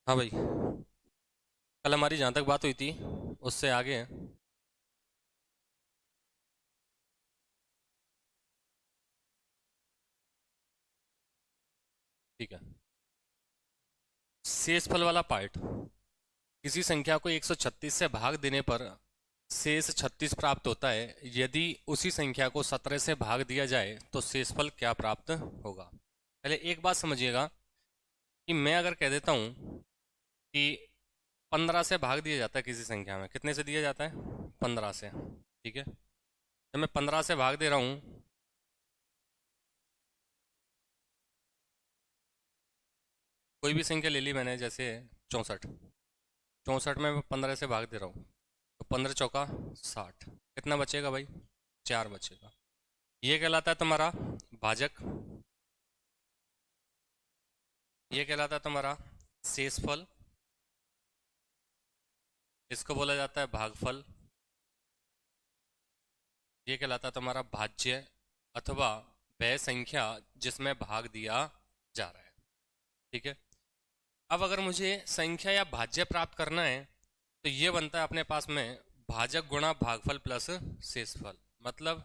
हाँ भाई, कल हमारी जहाँ तक बात हुई थी उससे आगे है। ठीक है। शेषफल वाला पार्ट। किसी संख्या को 136 से भाग देने पर शेष 36 प्राप्त होता है। यदि उसी संख्या को 17 से भाग दिया जाए तो शेषफल क्या प्राप्त होगा। पहले एक बात समझिएगा कि मैं अगर कह देता हूँ कि 15 से भाग दिया जाता है किसी संख्या में, कितने से दिया जाता है? 15 से। ठीक है। जब मैं 15 से भाग दे रहा हूँ, कोई भी संख्या ले ली मैंने, जैसे 64। 64 में मैं 15 से भाग दे रहा हूँ, तो 15 चौका 60। कितना बचेगा भाई? 4 बचेगा। ये कहलाता है तुम्हारा भाजक, ये कहलाता है तुम्हारा शेषफल, इसको बोला जाता है भागफल, ये कहलाता है तुम्हारा भाज्य, अथवा वह संख्या जिसमें भाग दिया जा रहा है। ठीक है। अब अगर मुझे संख्या या भाज्य प्राप्त करना है तो ये बनता है अपने पास में भाजक गुणा भागफल प्लस शेषफल। मतलब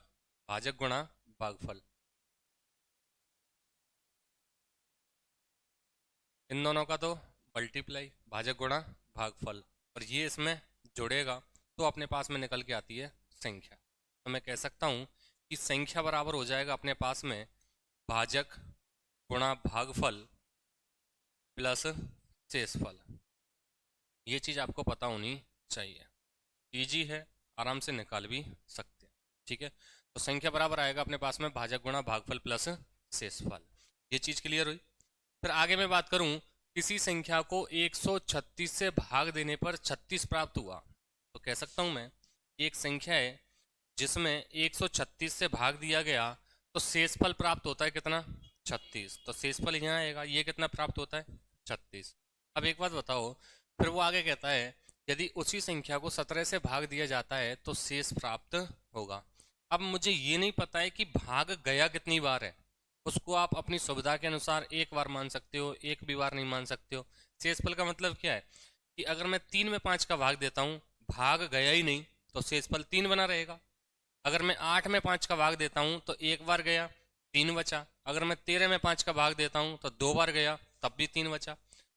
भाजक गुणा भागफल, इन दोनों का तो मल्टीप्लाई, भाजक गुणा भागफल, और ये इसमें जुड़ेगा तो अपने पास में निकल के आती है संख्या। तो मैं कह सकता हूँ कि संख्या बराबर हो जाएगा अपने पास में भाजक गुणा भागफल प्लस शेषफल। ये चीज़ आपको पता होनी चाहिए, इजी है, आराम से निकाल भी सकते हैं। ठीक है। तो संख्या बराबर आएगा अपने पास में भाजक गुणा भागफल प्लस शेषफल। ये चीज़ क्लियर हुई। फिर आगे मैं बात करूं, किसी संख्या को 136 से भाग देने पर 36 प्राप्त हुआ, तो कह सकता हूं मैं एक संख्या है जिसमें 136 से भाग दिया गया तो शेषफल प्राप्त होता है कितना? 36। तो शेषफल यहाँ आएगा, ये कितना प्राप्त होता है? 36। अब एक बात बताओ, फिर वो आगे कहता है यदि उसी संख्या को 17 से भाग दिया जाता है तो शेष प्राप्त होगा। अब मुझे ये नहीं पता है कि भाग गया कितनी बार है, उसको आप अपनी सुविधा के अनुसार एक बार मान सकते हो, एक भी बार नहीं मान सकते हो। शेषफल का मतलब क्या है कि अगर मैं 3 में 5 का भाग देता हूँ, भाग गया ही नहीं, तो शेषफल 3 बना रहेगा। अगर मैं 8 में 5 का भाग देता हूँ तो एक बार गया, 3 बचा। अगर मैं 13 में 5 का भाग देता हूँ तो 2 बार गया, तब भी 3 बचा।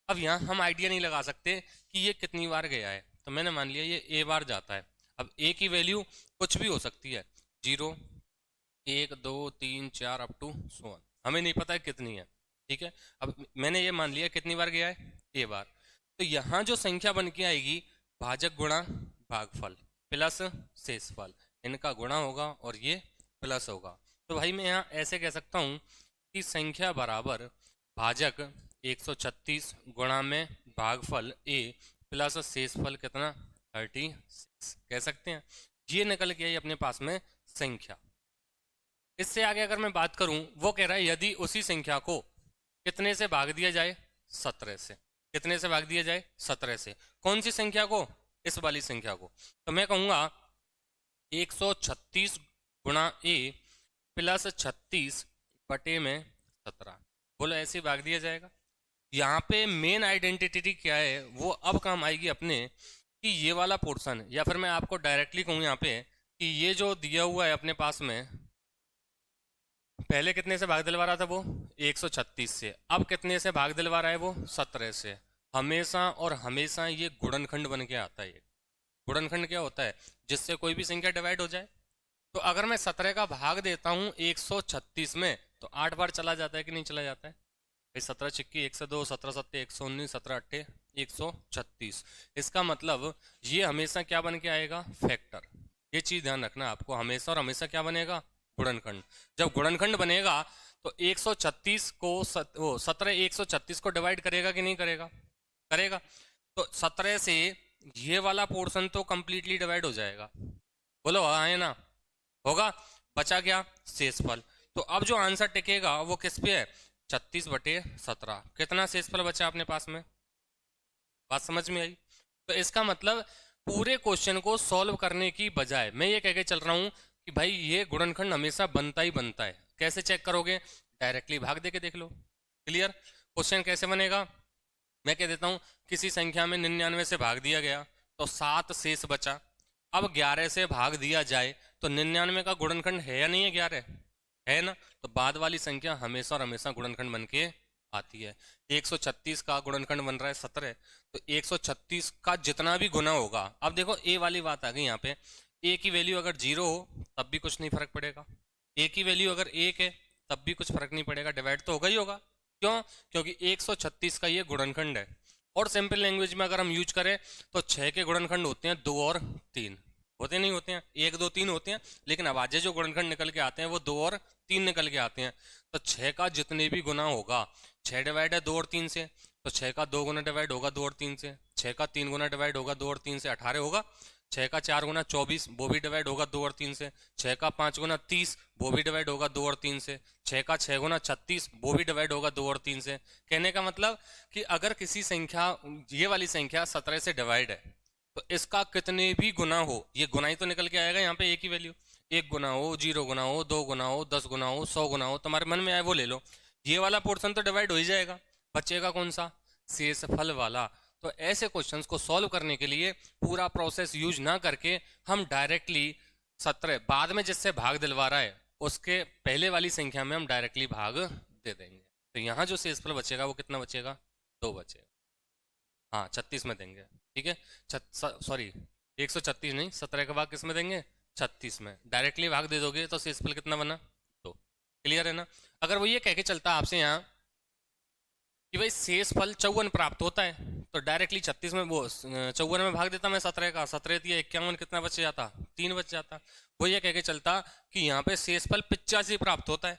अब यहाँ हम आइडिया नहीं लगा सकते कि ये कितनी बार गया है, तो मैंने मान लिया ये ए बार जाता है। अब ए की वैल्यू कुछ भी हो सकती है, 0, 1, 2, 3, 4 अप टू सो, हमें नहीं पता है कितनी है। ठीक है। अब मैंने ये मान लिया कितनी बार गया है, ए बार। तो यहाँ जो संख्या बन के आएगी भाजक गुणा भागफल प्लस शेषफल, इनका गुणा होगा और ये प्लस होगा। तो भाई मैं यहाँ ऐसे कह सकता हूँ कि संख्या बराबर भाजक 136 गुणा में भागफल ए प्लस शेषफल कितना? 36 कह सकते हैं। ये निकल के आई अपने पास में संख्या। इससे आगे अगर मैं बात करूं, वो कह रहा है यदि उसी संख्या को कितने से भाग दिया जाए? 17 से। कितने से भाग दिया जाए? 17 से। कौन सी संख्या को? इस वाली संख्या को। तो मैं कहूंगा 136 गुणा ए प्लस 36 बटे में 17। बोलो ऐसे ही भाग दिया जाएगा। यहाँ पे मेन आइडेंटिटी क्या है वो अब काम आएगी अपने, कि ये वाला पोर्शन, या फिर मैं आपको डायरेक्टली कहूँ यहाँ पे कि ये जो दिया हुआ है अपने पास में, पहले कितने से भाग दिलवा रहा था वो? 136 से। अब कितने से भाग दिलवा रहा है वो? 17 से। हमेशा और हमेशा ये गुणनखंड बन के आता है। ये गुणनखंड क्या होता है? जिससे कोई भी संख्या डिवाइड हो जाए। तो अगर मैं 17 का भाग देता हूँ 136 में तो 8 बार चला जाता है कि नहीं चला जाता है भाई? 17 छिक्की 102, 17 सत्ते 119, 17 अट्ठे 136। इसका मतलब ये हमेशा क्या बन के आएगा? फैक्टर। ये चीज ध्यान रखना आपको, हमेशा और हमेशा क्या बनेगा? गुणनखंड। जब गुणनखंड बनेगा तो 136 को 17 136 को डिवाइड करेगा कि नहीं करेगा? करेगा। तो 17 से ये वाला पोर्शन तो कंप्लीटली डिवाइड हो जाएगा। बोलो हाँ है ना? होगा। बचा क्या? शेषफल। तो अब जो आंसर टिकेगा वो किस पे है? 36/17। कितना शेषफल बचा अपने पास में? बात समझ में आई? तो इसका मतलब पूरे क्वेश्चन को सॉल्व करने की बजाय मैं ये कह के चल रहा हूं कि भाई ये गुणनखंड हमेशा बनता ही बनता है। कैसे चेक करोगे? डायरेक्टली भाग दे के देख लो। क्लियर? क्वेश्चन कैसे बनेगा? मैं कह देता हूं किसी संख्या में 99 से भाग दिया गया तो 7 शेष बचा। अब 11 से भाग दिया जाए तो 99 का गुणनखंड है या नहीं है? 11 है ना। तो बाद वाली संख्या हमेशा और हमेशा गुणनखंड बन के आती है। 136 का गुणनखंड बन रहा है 17, तो 136 का जितना भी गुना होगा, अब देखो ए वाली बात आ गई यहाँ पे। ए की वैल्यू अगर 0 हो तब भी कुछ नहीं फर्क पड़ेगा, ए की वैल्यू अगर 1 है तब भी कुछ फर्क नहीं पड़ेगा, डिवाइड तो होगा ही होगा। क्यों? क्योंकि 136 का ये गुणनखंड है। और सिंपल लैंग्वेज में अगर हम यूज करें तो 6 के गुणनखंड होते हैं 2 और 3, होते नहीं होते हैं? 1 2 3 होते हैं, लेकिन आवाजें जो गुणनखंड निकल के आते हैं वो 2 और 3 निकल के आते हैं। तो 6 का जितने भी गुना होगा, 6 डिवाइड है 2 और 3 से, तो 6 का 2 गुना डिवाइड होगा 2 और 3 से, 6 का 3 गुना डिवाइड होगा 2 और 3 से 18 होगा, 6 का 4 गुना 24 वो भी डिवाइड होगा 2 और 3 से, 6 का 5 गुना 30 वो भी डिवाइड होगा 2 और 3 से, 6 का 6 गुना 36 वो भी डिवाइड होगा 2 और 3 से। कहने का मतलब कि अगर किसी संख्या, ये वाली संख्या 17 से डिवाइड है तो इसका कितने भी गुना हो, ये गुना ही तो निकल के आएगा यहाँ पे। एक ही वैल्यू, 1 गुना हो, 0 गुना हो, 2 गुना हो, 10 गुना हो, 100 गुना हो, तुम्हारे मन में आए वो ले लो। ये वाला पोर्शन तो डिवाइड हो ही जाएगा, बचेगा कौन सा? शेषफल वाला। तो ऐसे क्वेश्चंस को सॉल्व करने के लिए पूरा प्रोसेस यूज ना करके हम डायरेक्टली 17 बाद में जिससे भाग दिलवा रहा है उसके पहले वाली संख्या में हम डायरेक्टली भाग दे देंगे। तो यहाँ जो शेषफल बचेगा वो कितना बचेगा? 2 बचेगा। हाँ 36 में देंगे, ठीक है। सॉरी, 136 नहीं, 17 का भाग किस में देंगे? 36 में। डायरेक्टली भाग दे दोगे तो शेषफल कितना बना? 2। क्लियर है ना? अगर वो ये कह के चलता आपसे यहाँ कि भाई शेषफल 54 प्राप्त होता है, तो डायरेक्टली 36 में वो 54 में भाग देता मैं 17 का, 17 दिया 51, कितना बच जाता? 3 बच जाता। वो ये कह के चलता कि यहाँ पे शेषफल 85 प्राप्त होता है,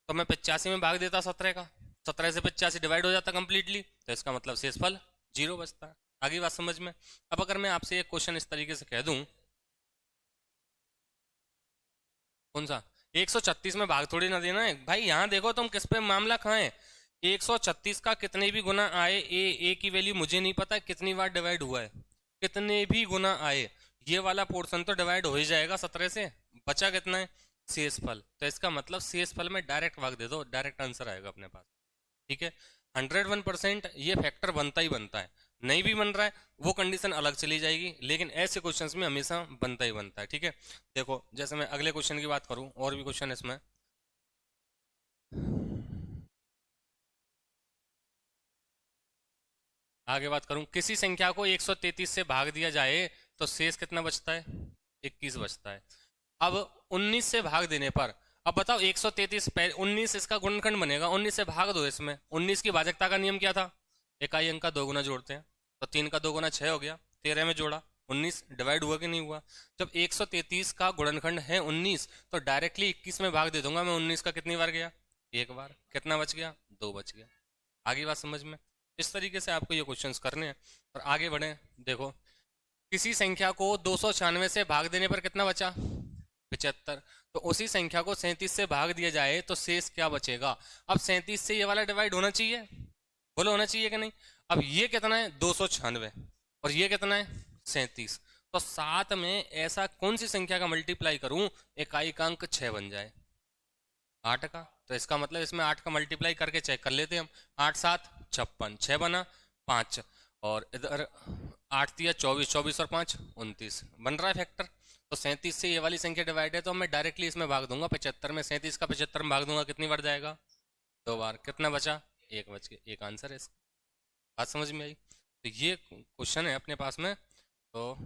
तो मैं 85 में भाग देता 17 का, 17 से 85 डिवाइड हो जाता कंप्लीटली, तो इसका मतलब शेषफल 0 बचता है। आगे बात समझ में? अब अगर मैं आपसे एक क्वेश्चन इस तरीके से कह दूं, कौन सा? 136 में भाग थोड़ी ना देना है भाई, यहाँ देखो तुम किस पे मामला कहाँ है। 136 का कितने भी गुना आए, ए की वैल्यू मुझे नहीं पता कितनी बार डिवाइड हुआ है, कितने भी गुना आए ये वाला पोर्शन तो डिवाइड हो ही जाएगा 17 से। बचा कितना है? शेषफल। तो इसका मतलब शेषफल में डायरेक्ट भाग दे दो, डायरेक्ट आंसर आएगा अपने पास। ठीक है, 101% ये फैक्टर बनता ही बनता है। नहीं भी बन रहा है वो कंडीशन अलग चली जाएगी, लेकिन ऐसे क्वेश्चंस में हमेशा बनता ही बनता है। ठीक है, देखो जैसे मैं अगले क्वेश्चन की बात करूं, और भी क्वेश्चन इसमें। आगे बात करूं, किसी संख्या को 133 से भाग दिया जाए तो शेष कितना बचता है? 21 बचता है। अब 19 से भाग देने पर, अब बताओ 133 19 इसका गुणनखंड बनेगा, 19 से भाग दो इसमें। 19 की भाजकता का नियम क्या था? इकाई अंक का 2 गुना जोड़ते हैं, तो 3 का 2 गुना 6 हो गया, 13 में जोड़ा, 19 डिवाइड हुआ कि नहीं हुआ? जब 133 का गुणनखंड है 19, तो डायरेक्टली 21 में भाग दे दूंगा मैं। 19 का कितनी बार गया? एक बार। कितना बच गया? 2 बच गया। आगे बात समझ में? इस तरीके से आपको ये क्वेश्चंस करने हैं। और आगे बढ़े, देखो किसी संख्या को 296 से भाग देने पर कितना बचा? 75। तो उसी संख्या को 37 से भाग दिया जाए तो शेष क्या बचेगा? अब 37 से ये वाला डिवाइड होना चाहिए, बोलो होना चाहिए कि नहीं? अब ये कितना है? 296, और ये कितना है? 37। तो साथ में ऐसा कौन सी संख्या का मल्टीप्लाई करूं इकाई का अंक 6 बन जाए? 8 का। तो इसका मतलब इसमें 8 का मल्टीप्लाई करके चेक कर लेते हैं हम। 8 7 56, 6 बना 5, और इधर 8 दिया 24, 24 और 5 29, बन रहा है फैक्टर। तो 37 से ये वाली संख्या डिवाइड है, तो मैं डायरेक्टली इसमें भाग दूंगा 75 में। 37 का 75 में भाग दूंगा, कितनी बार जाएगा? 2 बार। कितना बचा? 1 बच गया। एक आंसर है इसका। बात समझ में आई? तो ये क्वेश्चन है अपने पास में। तो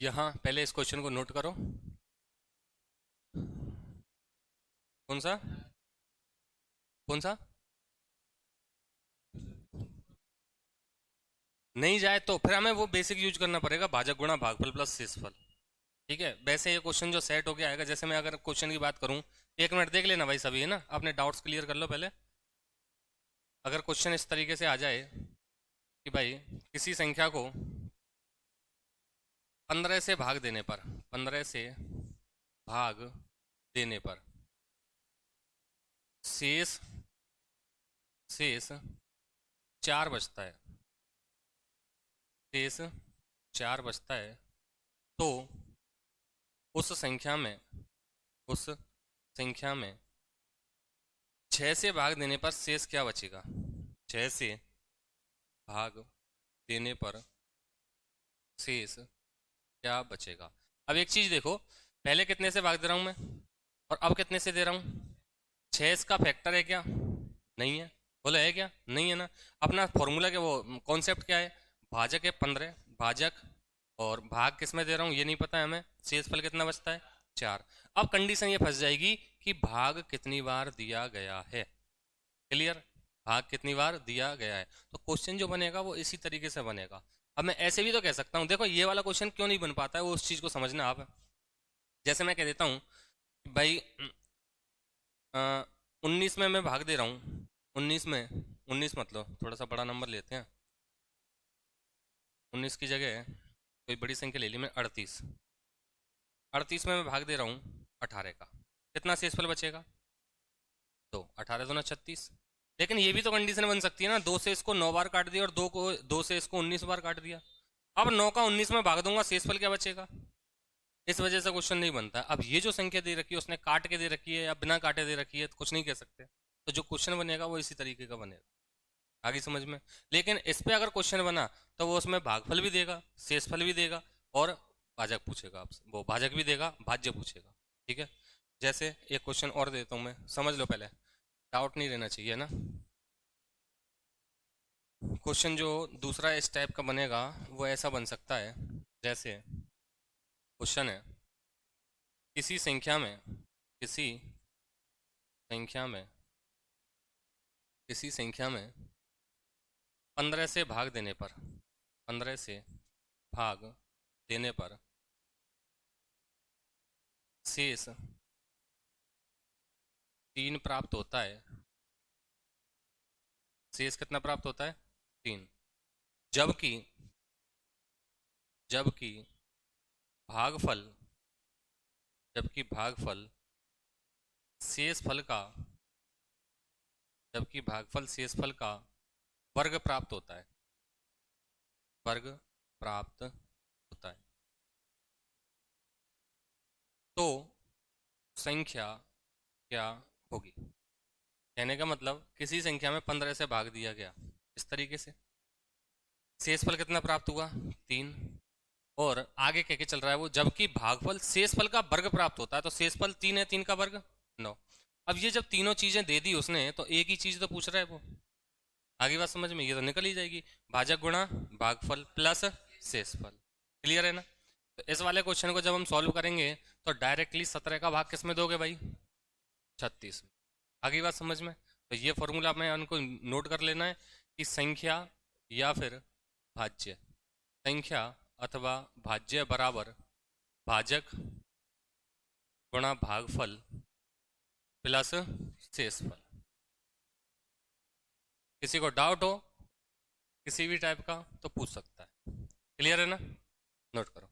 यहाँ पहले इस क्वेश्चन को नोट करो। कौन सा? कौन सा? नहीं जाए तो फिर हमें वो बेसिक यूज करना पड़ेगा, भाजक गुणा भागफल प्लस शेषफल। ठीक है, वैसे ये क्वेश्चन जो सेट हो गया आएगा। जैसे मैं अगर क्वेश्चन की बात करूं, 1 मिनट देख लेना भाई सभी, है ना, अपने डाउट्स क्लियर कर लो पहले। अगर क्वेश्चन इस तरीके से आ जाए कि भाई किसी संख्या को 15 से भाग देने पर, 15 से भाग देने पर शेष शेष 4 बचता है, शेष 4 बचता है, तो उस संख्या में उस संख्या में 6 से भाग देने पर शेष क्या बचेगा। 6 से भाग देने पर शेष क्या बचेगा। अब एक चीज देखो, पहले कितने से भाग दे रहा हूं मैं और अब कितने से दे रहा हूं। 6 इसका फैक्टर है क्या, नहीं है। बोले है क्या, नहीं है ना। अपना फॉर्मूला क्या, वो कॉन्सेप्ट क्या है, भाजक है 15, भाजक और भाग किस में दे रहा हूँ ये नहीं पता है हमें, शेषफल कितना बचता है 4। अब कंडीशन ये फंस जाएगी कि भाग कितनी बार दिया गया है। क्लियर, भाग कितनी बार दिया गया है, तो क्वेश्चन जो बनेगा वो इसी तरीके से बनेगा। अब मैं ऐसे भी तो कह सकता हूँ, देखो ये वाला क्वेश्चन क्यों नहीं बन पाता है वो उस चीज़ को समझना आप। जैसे मैं कह देता हूँ भाई 19 में मैं भाग दे रहा हूँ, 19 में 19 मतलब थोड़ा सा बड़ा नंबर लेते हैं, 19 की जगह कोई बड़ी संख्या ले ली मैं 38, 38 में मैं भाग दे रहा हूँ 18 का, कितना शेषफल बचेगा, तो 18 दूना 36। लेकिन ये भी तो कंडीशन बन सकती है ना, 2 से इसको 9 बार काट दिया और 2 से इसको 19 बार काट दिया। अब 9 का 19 में भाग दूंगा, शेषफल क्या बचेगा। इस वजह से क्वेश्चन नहीं बनता। अब ये जो संख्या दे रखी है उसने काट के दे रखी है या बिना काटे दे रखी है तो कुछ नहीं कह सकते, तो जो क्वेश्चन बनेगा वो इसी तरीके का बनेगा। आगे समझ में। लेकिन इस पे अगर क्वेश्चन बना तो वो उसमें भागफल भी देगा, शेषफल भी देगा और भाजक पूछेगा आपसे, वो भाजक भी देगा, भाज्य पूछेगा। ठीक है, जैसे एक क्वेश्चन और देता हूँ मैं, समझ लो पहले, डाउट नहीं रहना चाहिए ना। क्वेश्चन जो दूसरा इस टाइप का बनेगा वो ऐसा बन सकता है, जैसे क्वेश्चन है किसी संख्या में किसी संख्या में किसी संख्या में 15 से भाग देने पर 15 से भाग देने पर शेष 3 प्राप्त होता है। शेष कितना प्राप्त होता है 3। जबकि जबकि भागफल जबकि भागफल शेषफल का जबकि भागफल शेषफल का वर्ग प्राप्त होता है, वर्ग प्राप्त होता है, तो संख्या क्या होगी। कहने का मतलब किसी संख्या में 15 से भाग दिया गया इस तरीके से, शेषफल कितना प्राप्त हुआ 3, और आगे कह के चल रहा है वो जबकि भागफल शेषफल का वर्ग प्राप्त होता है, तो शेषफल 3 है, 3 का वर्ग 9। अब ये जब तीनों चीजें दे दी उसने तो एक ही चीज तो पूछ रहा है वो। आगे बात समझ में, ये तो निकल ही जाएगी, भाजक गुणा भागफल प्लस शेषफल। क्लियर है ना। तो इस वाले क्वेश्चन को जब हम सॉल्व करेंगे तो डायरेक्टली 17 का भाग किस में दोगे भाई 36 में। आगे बात समझ में। तो ये फॉर्मूला में उनको नोट कर लेना है कि संख्या या फिर भाज्य, संख्या अथवा भाज्य बराबर भाजक गुणा भागफल प्लस शेषफल। किसी को डाउट हो किसी भी टाइप का तो पूछ सकता है। क्लियर है ना, नोट करो।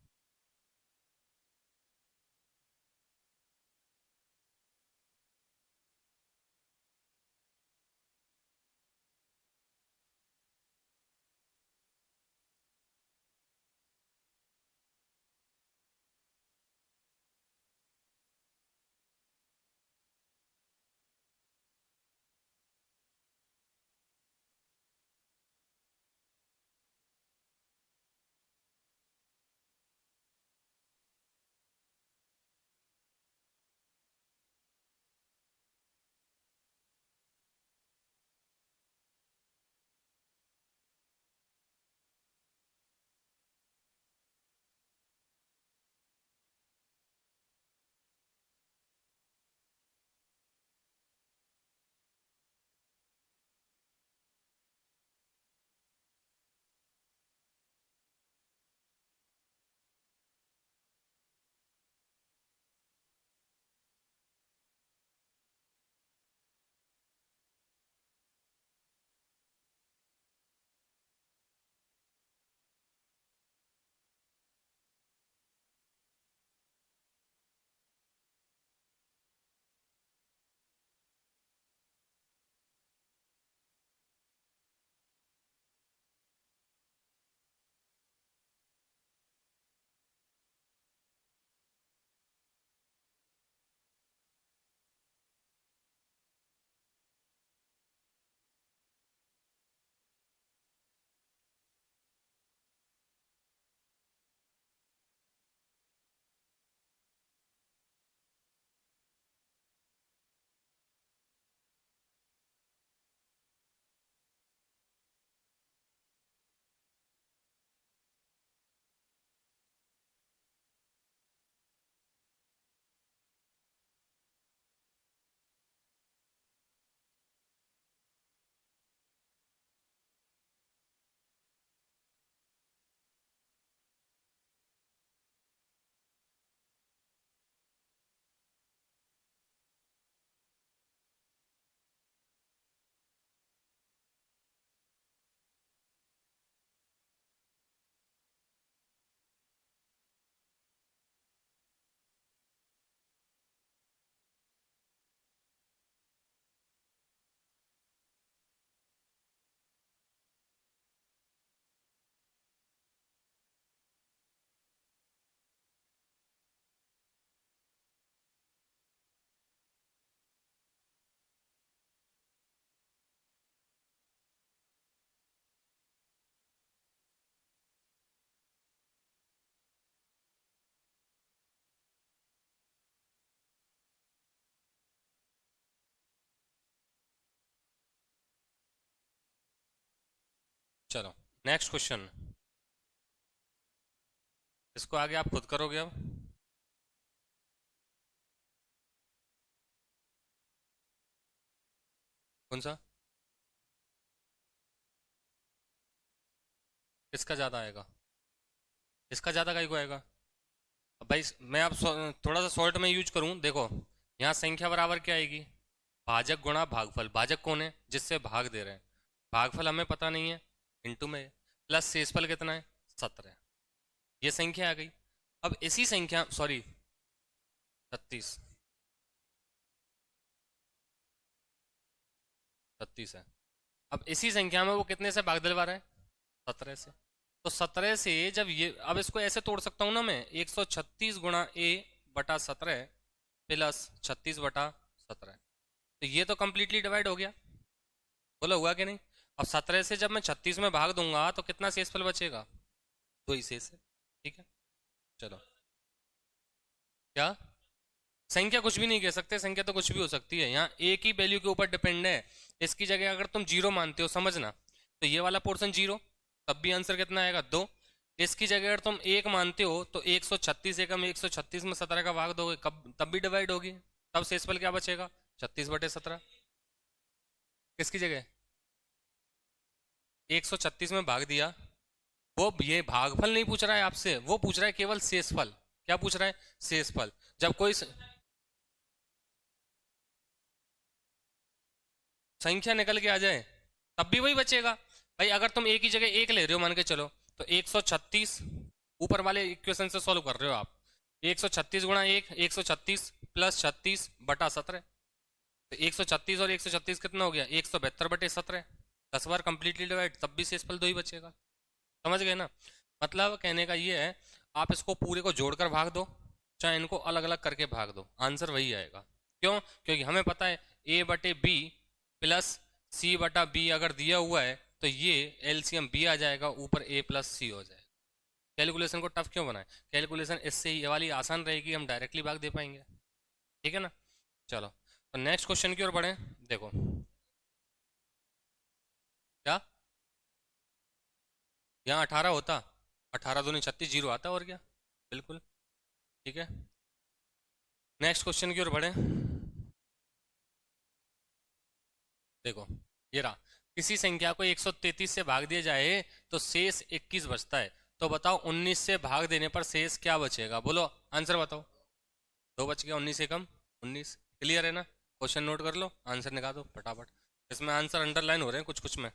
चलो नेक्स्ट क्वेश्चन। इसको आगे आप खुद करोगे अब। कौन सा? किसका ज़्यादा आएगा? इसका ज़्यादा कहीं को आएगा? अब भाई मैं अब थोड़ा सा शॉर्ट में यूज करूँ, देखो यहाँ संख्या बराबर क्या आएगी? भाजक गुणा भागफल। भाजक कौन है? जिससे भाग दे रहे हैं। भागफल हमें पता नहीं है, इंटू में प्लस शेषफल कितना है? 17। ये संख्या आ गई। अब इसी संख्या, सॉरी 36, 36 है। अब इसी संख्या में वो कितने से भाग दिलवा रहा है? 17 से। तो 17 से जब ये, अब इसको ऐसे तोड़ सकता हूँ ना मैं, 136 गुणा ए बटा 17 प्लस 36 बटा 17। तो ये तो कंप्लीटली डिवाइड हो गया। बोलो हुआ कि नहीं? अब 17 से जब मैं 36 में भाग दूंगा तो कितना शेषफल बचेगा? दो ही शेष है। ठीक है, चलो। क्या? संख्या कुछ भी नहीं कह सकते, संख्या तो कुछ भी हो सकती है, यहाँ एक ही वैल्यू के ऊपर डिपेंड है। इसकी जगह अगर तुम जीरो मानते हो, समझना, तो ये वाला पोर्शन जीरो, तब भी आंसर कितना आएगा? दो। इसकी जगह अगर तुम एक मानते हो तो 136 एकम 136 में 17 का भाग दोगे, कब तब भी डिवाइड होगी। तब शेषफल क्या बचेगा? 36/17। किसकी जगह? 136 में भाग दिया। वो ये भागफल नहीं पूछ रहा है आपसे, वो पूछ रहा है केवल शेषफल। क्या पूछ रहा है? शेषफल। जब कोई संख्या निकल के आ जाए तब भी वही बचेगा। भाई अगर तुम एक ही जगह एक ले रहे हो, मान के चलो, तो 136, ऊपर वाले इक्वेशन से सॉल्व कर रहे हो आप, 136 गुणा एक, 136 प्लस 36/17। तो 136 और 136 कितना हो गया? 172/17। 10 बार कंप्लीटली डिवाइड, तब भी शेषफल दो ही बचेगा। समझ गए ना? मतलब कहने का ये है, आप इसको पूरे को जोड़कर भाग दो, चाहे इनको अलग अलग करके भाग दो, आंसर वही आएगा। क्यों? क्योंकि हमें पता है a/b प्लस c/b अगर दिया हुआ है तो ये एलसीएम b आ जाएगा, ऊपर a प्लस c हो जाएगा। कैलकुलेशन को टफ क्यों बनाए? कैलकुलेशन इससे ये वाली आसान रहेगी, हम डायरेक्टली भाग दे पाएंगे। ठीक है ना? चलो, तो नेक्स्ट क्वेश्चन की ओर बढ़े। देखो क्या, यहाँ 18 होता, 18×2 = 36, जीरो आता और क्या। बिल्कुल। ठीक है, नेक्स्ट क्वेश्चन की ओर बढ़े। देखो ये रहा, किसी संख्या को 133 से भाग दिया जाए तो शेष 21 बचता है। तो बताओ 19 से भाग देने पर शेष क्या बचेगा? बोलो आंसर बताओ। दो बच गया, 19 एकम 19। क्लियर है ना? क्वेश्चन नोट कर लो, आंसर निकाल दो फटाफट। इसमें आंसर अंडरलाइन हो रहे हैं कुछ कुछ में।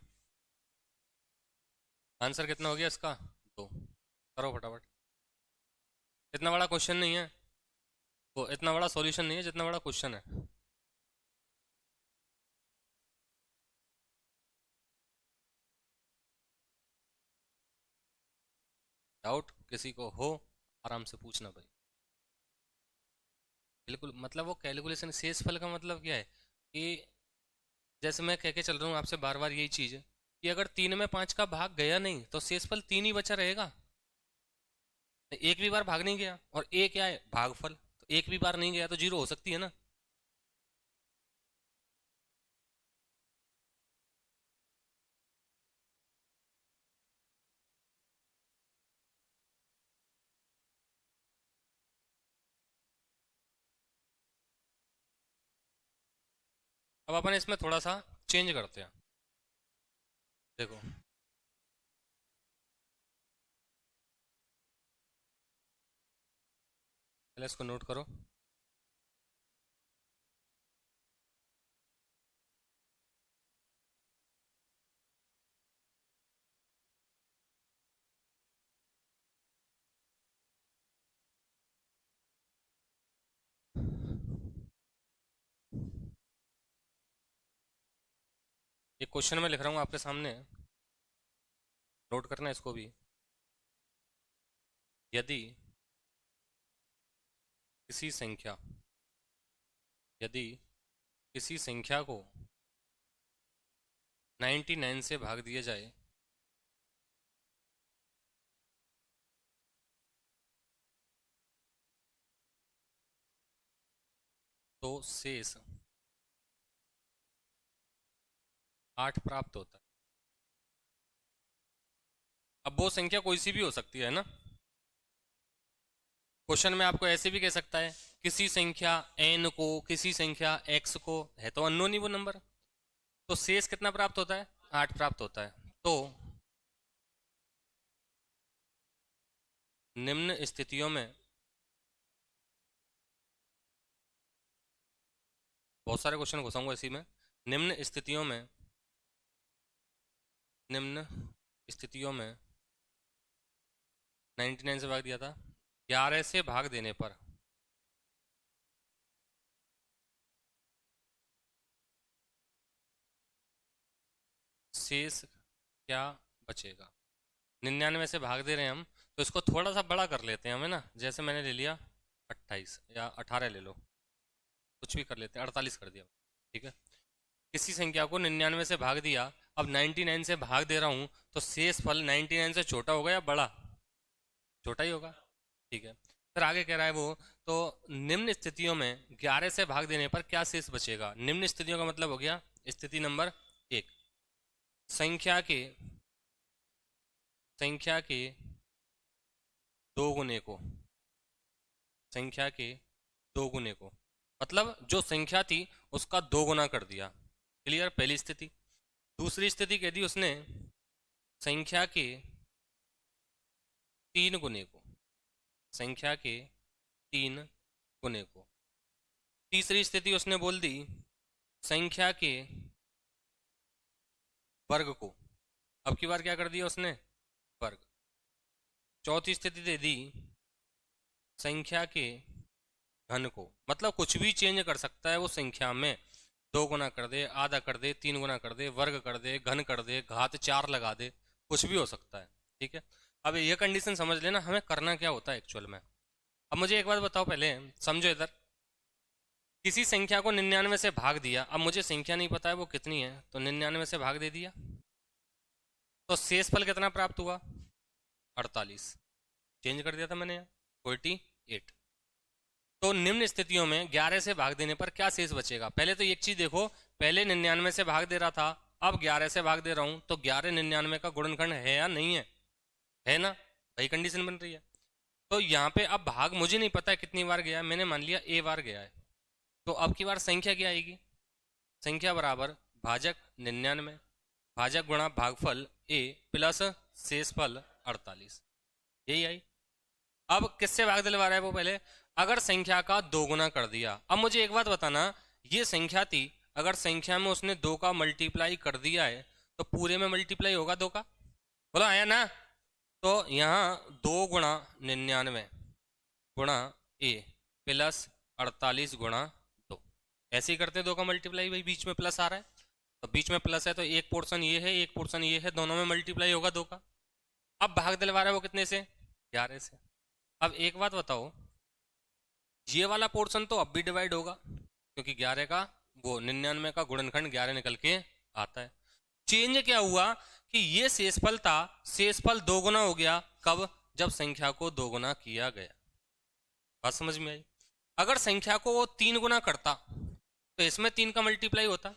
आंसर कितना हो गया इसका? दो। करो फटाफट। इतना बड़ा क्वेश्चन नहीं है वो, इतना बड़ा सॉल्यूशन नहीं है जितना बड़ा क्वेश्चन है। डाउट किसी को हो, आराम से पूछना भाई। बिल्कुल, मतलब वो कैलकुलेशन शेष फल का मतलब क्या है कि, जैसे मैं कह के चल रहा हूँ आपसे बार बार यही चीज़ है कि अगर 3 में 5 का भाग गया नहीं तो शेषफल 3 ही बचा रहेगा। एक भी बार भाग नहीं गया, और एक क्या है? भागफल। तो एक भी बार नहीं गया तो जीरो हो सकती है ना। अब अपन इसमें थोड़ा सा चेंज करते हैं। देखो पहले इसको नोट करो। ये क्वेश्चन में लिख रहा हूँ आपके सामने, नोट करना इसको भी। यदि किसी संख्या, यदि किसी संख्या को 99 से भाग दिया जाए तो शेष 8 प्राप्त होता है। अब वो संख्या कोई सी भी हो सकती है ना। क्वेश्चन में आपको ऐसे भी कह सकता है किसी संख्या n को, किसी संख्या x को, है तो अननोन ही वो नंबर, तो शेष कितना प्राप्त होता है, 8 प्राप्त होता है। तो निम्न स्थितियों में, बहुत सारे क्वेश्चन घुसाऊंगा इसी में, निम्न स्थितियों में, निम्न स्थितियों में 99 से भाग दिया था, 11 से भाग देने पर शेष क्या बचेगा। 99 से भाग दे रहे हैं हम, तो इसको थोड़ा सा बड़ा कर लेते हैं हमें ना, जैसे मैंने ले लिया 28 या 18 ले लो, कुछ भी कर लेते हैं, 48 कर दिया, ठीक है। किसी संख्या को 99 से भाग दिया, अब 99 से भाग दे रहा हूँ, तो शेष फल 99 से छोटा होगा या बड़ा, छोटा ही होगा, ठीक है। फिर आगे कह रहा है वो, तो निम्न स्थितियों में 11 से भाग देने पर क्या शेष बचेगा। निम्न स्थितियों का मतलब हो गया स्थिति नंबर 1, संख्या के, संख्या के दो गुने को, संख्या के दो गुने को, मतलब जो संख्या थी उसका दो गुना कर दिया, क्लियर, पहली स्थिति। दूसरी स्थिति कह दी उसने संख्या के तीन गुने को, संख्या के तीन गुने को। तीसरी स्थिति उसने बोल दी संख्या के वर्ग को, अब की बार क्या कर दिया उसने, वर्ग। चौथी स्थिति दे दी संख्या के घन को, मतलब कुछ भी चेंज कर सकता है वो संख्या में, दो गुना कर दे, आधा कर दे, तीन गुना कर दे, वर्ग कर दे, घन कर दे, घात 4 लगा दे, कुछ भी हो सकता है, ठीक है। अब ये कंडीशन समझ लेना हमें करना क्या होता है एक्चुअल में। अब मुझे एक बात बताओ, पहले समझो इधर, किसी संख्या को 99 से भाग दिया, अब मुझे संख्या नहीं पता है वो कितनी है, तो 99 से भाग दे दिया, तो शेषफल कितना प्राप्त हुआ, 48, चेंज कर दिया था मैंने यहाँ 48। तो निम्न स्थितियों में 11 से भाग देने पर क्या शेष बचेगा। पहले तो एक चीज देखो, पहले 99 से भाग दे रहा था, अब 11 से भाग दे रहा हूं, तो 11 99 का गुणनखंड है या नहीं है, है ना, वही कंडीशन बन रही है। तो यहाँ पे अब भाग मुझे नहीं पता है कितनी बार गया है, मैंने मान लिया ए बार गया है, तो अब की बार संख्या क्या आएगी, संख्या बराबर भाजक 99 भाजक गुणा भागफल ए प्लस शेषफल 48, यही आई। अब किससे भाग दिलवा रहा है वो, पहले अगर संख्या का दो गुना कर दिया। अब मुझे एक बात बताना, ये संख्या थी, अगर संख्या में उसने दो का मल्टीप्लाई कर दिया है, तो पूरे में मल्टीप्लाई होगा दो का, बोलो आया ना। तो यहाँ 2 गुणा 99 गुणा ए प्लस 48 गुणा 2, ऐसे ही करते दो का मल्टीप्लाई, भाई बीच में प्लस आ रहा है, तो बीच में प्लस है तो एक पोर्शन ये है, एक पोर्शन ये है, दोनों में मल्टीप्लाई होगा दो का। अब भाग दिलवा रहा है वो कितने से, 11 से। अब एक बात बताओ, ये वाला पोर्शन तो अब भी डिवाइड होगा, क्योंकि 11 का वो 99 का गुणनखंड 11 निकल के आता है। चेंज क्या हुआ कि ये शेषफल था, शेषफल दो गुना हो गया, कब, जब संख्या को दो गुना किया गया, बात समझ में आई। अगर संख्या को वो 3 गुना करता, तो इसमें 3 का मल्टीप्लाई होता,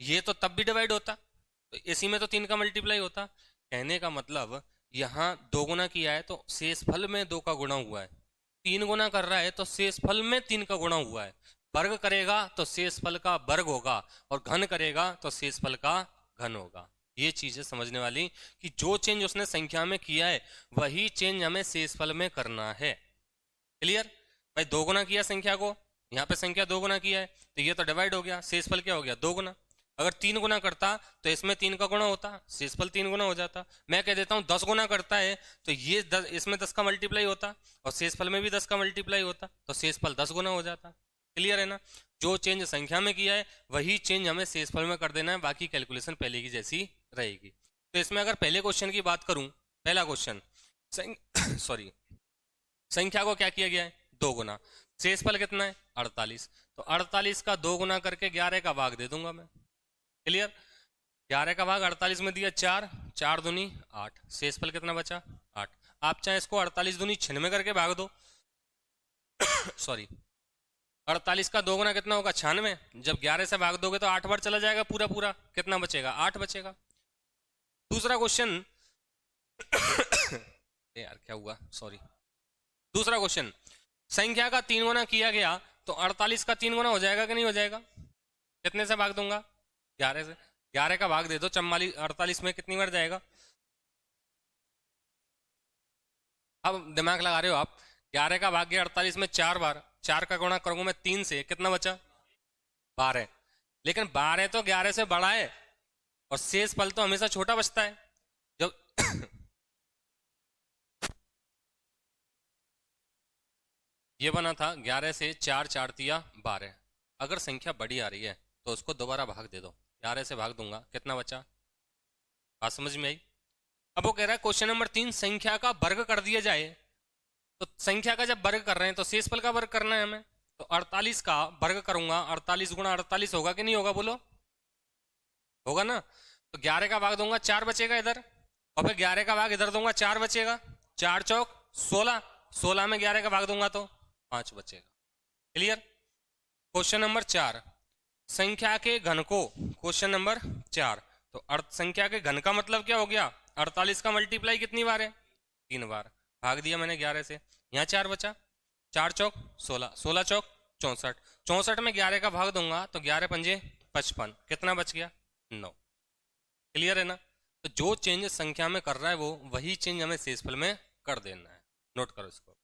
ये तो तब भी डिवाइड होता, तो इसी में तो 3 का मल्टीप्लाई होता। कहने का मतलब यहाँ दो गुना किया है तो शेषफल में 2 का गुणा हुआ है, 3 गुना कर रहा है तो शेषफल में 3 का गुणा हुआ है, वर्ग करेगा तो शेषफल का वर्ग होगा, और घन करेगा तो शेषफल का घन होगा। ये चीज है समझने वाली, कि जो चेंज उसने संख्या में किया है वही चेंज हमें शेषफल में करना है, क्लियर। भाई दो गुना किया संख्या को, यहाँ पे संख्या दो गुना किया है, तो ये तो डिवाइड हो गया, शेषफल क्या हो गया, दो गुना। अगर 3 गुना करता तो इसमें 3 का गुणा होता, शेषफल 3 गुना हो जाता। मैं कह देता हूँ 10 गुना करता है तो ये 10, इसमें 10 का मल्टीप्लाई होता, और शेषफल में भी 10 का मल्टीप्लाई होता, तो शेषफल 10 गुना हो जाता, क्लियर है ना। जो चेंज संख्या में किया है वही चेंज हमें शेषफल में कर देना है, बाकी कैलकुलेशन पहले की जैसी रहेगी। तो इसमें अगर पहले क्वेश्चन की बात करूं, पहला क्वेश्चन सॉरी संख्या को क्या किया गया है, दो गुना, शेषफल कितना है 48, तो 48 का दो गुना करके 11 का भाग दे दूंगा मैं, क्लियर। 11 का भाग 48 में दिया 4, 4 दूनी 8, शेषफल कितना बचा 8। आप चाहे इसको 48 दूनी 96 करके भाग दो सॉरी 48 का दो गुना कितना होगा 96, जब 11 से भाग दोगे तो 8 बार चला जाएगा पूरा पूरा, कितना बचेगा 8 बचेगा। दूसरा क्वेश्चन, यार क्या हुआ, सॉरी। दूसरा क्वेश्चन, संख्या का 3 गुना किया गया तो 48 का 3 गुना हो जाएगा कि नहीं हो जाएगा? कितने से भाग दूंगा? 11 से। 11 का भाग दे दो 44, 48 में कितनी बार जाएगा? अब दिमाग लगा रहे हो आप। 11 का भाग गया 48 में 4 बार, 4 का गुणा करूंगा मैं 3 से, कितना बचा? 12। लेकिन 12 तो 11 से बड़ा है, और शेष फल तो हमेशा छोटा बचता है। जब ये बना था 11 से 4 4 दिया 12, अगर संख्या बड़ी आ रही है तो उसको दोबारा भाग दे दो। 11 से भाग दूंगा, कितना बचा? बात समझ में आई? अब वो कह रहा है क्वेश्चन नंबर 3, संख्या का वर्ग कर दिया जाए। तो संख्या का जब वर्ग कर रहे हैं तो शेषफल का वर्ग करना है हमें। तो 48 का वर्ग करूंगा, 48 गुणा 48 होगा कि नहीं होगा, बोलो? होगा ना। तो 11 का भाग दूंगा 4 बचेगा इधर, और फिर 11 का भाग इधर दूंगा 4 बचेगा। 4 चौक 16, 16 में 11 का भाग दूंगा तो 5 बचेगा। क्लियर? क्वेश्चन नंबर 4, संख्या के घन को, क्वेश्चन नंबर 4, तो संख्या के घन का मतलब क्या हो गया? 48 का मल्टीप्लाई कितनी बार है? 3 बार। भाग दिया मैंने 11 से, यहाँ 4 बचा। 4 चौक 16, 16 चौक 64, 64 में 11 का भाग दूंगा तो 11 पंजे 55, कितना बच गया? 9। क्लियर है ना? तो जो चेंज संख्या में कर रहा है वो वही चेंज हमें शेषफल में कर देना है। नोट करो इसको।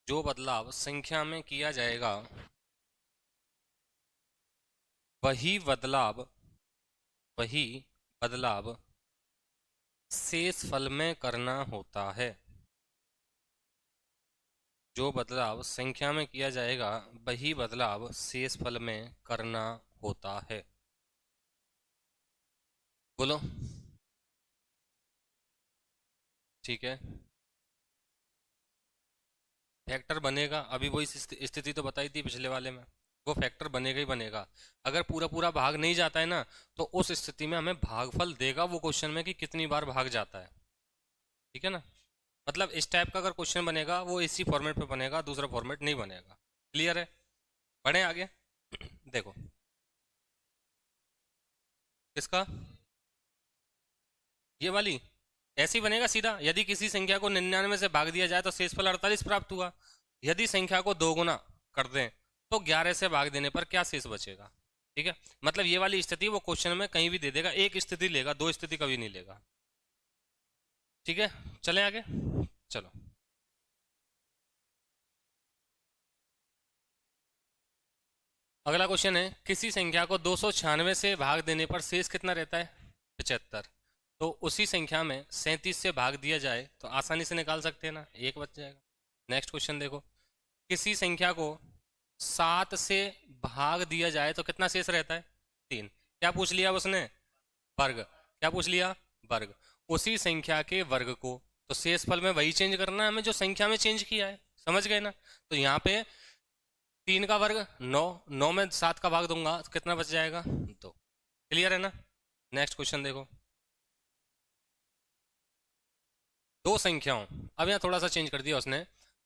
जो बदलाव संख्या में किया जाएगा वही बदलाव, वही बदलाव शेष फल में करना होता है। जो बदलाव संख्या में किया जाएगा वही बदलाव शेष फल में करना होता है। बोलो। ठीक है, फैक्टर बनेगा, अभी वही स्थिति तो बताई थी पिछले वाले में, वो फैक्टर बनेगा ही बनेगा। अगर पूरा पूरा भाग नहीं जाता है ना, तो उस स्थिति में हमें भागफल देगा वो क्वेश्चन में कि कितनी बार भाग जाता है। ठीक है ना? मतलब इस टाइप का अगर क्वेश्चन बनेगा वो इसी फॉर्मेट पे बनेगा, दूसरा फॉर्मेट नहीं बनेगा। क्लियर है? बढ़े आगे। देखो इसका, ये वाली ऐसी बनेगा सीधा, यदि किसी संख्या को 99 से भाग दिया जाए तो शेषफल 48 प्राप्त हुआ। यदि संख्या को 2 गुना कर दें तो 11 से भाग देने पर क्या शेष बचेगा? ठीक है, मतलब ये वाली स्थिति वो क्वेश्चन में कहीं भी दे देगा, एक स्थिति लेगा, दो स्थिति कभी नहीं लेगा। ठीक है, चले आगे। चलो, अगला क्वेश्चन है, किसी संख्या को 296 से भाग देने पर शेष कितना रहता है? 75। तो उसी संख्या में 37 से भाग दिया जाए तो आसानी से निकाल सकते हैं ना, एक बच जाएगा। नेक्स्ट क्वेश्चन देखो, किसी संख्या को 7 से भाग दिया जाए तो कितना शेष रहता है? 3। क्या पूछ लिया उसने? वर्ग। क्या पूछ लिया? वर्ग। उसी संख्या के वर्ग को, तो शेषफल में वही चेंज करना है हमें जो संख्या में चेंज किया है, समझ गए ना? तो यहाँ पे 3 का वर्ग 9, 9 में 7 का भाग दूंगा तो कितना बच जाएगा? 2। क्लियर है ना? नेक्स्ट क्वेश्चन देखो, दो संख्याओं, अब यहाँ थोड़ा सा चेंज कर दिया उसने,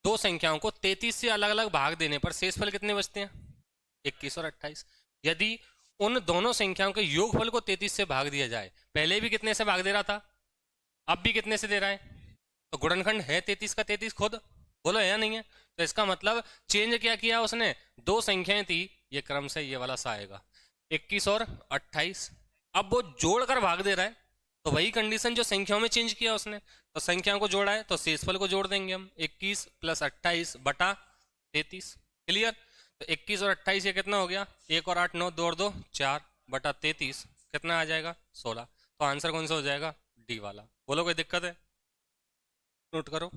दो संख्याओं को 33 से अलग अलग भाग देने पर शेषफल कितने बचते हैं? 21 और 28। यदि उन दोनों संख्याओं के योगफल को 33 से भाग दिया जाए, पहले भी कितने से भाग दे रहा था, अब भी कितने से दे रहा है, तो गुणनखंड है 33 का 33 खुद, बोलो है या नहीं है? तो इसका मतलब चेंज क्या किया उसने, दो संख्याएं थी, ये क्रम से ये वाला सा आएगा 21 और 28। अब वो जोड़कर भाग दे रहा है, तो वही कंडीशन जो संख्याओं में चेंज किया उसने, तो संख्याओं को जोड़ा है तो शेषफल को जोड़ देंगे हम, 21 + 28 बटा 33। क्लियर? तो 21 और 28 ये कितना हो गया, 1 और 8 9, 2 और 2 4 बटा 33 कितना आ जाएगा? 16। तो आंसर कौन सा हो जाएगा? डी वाला। बोलो कोई दिक्कत है? नोट करो।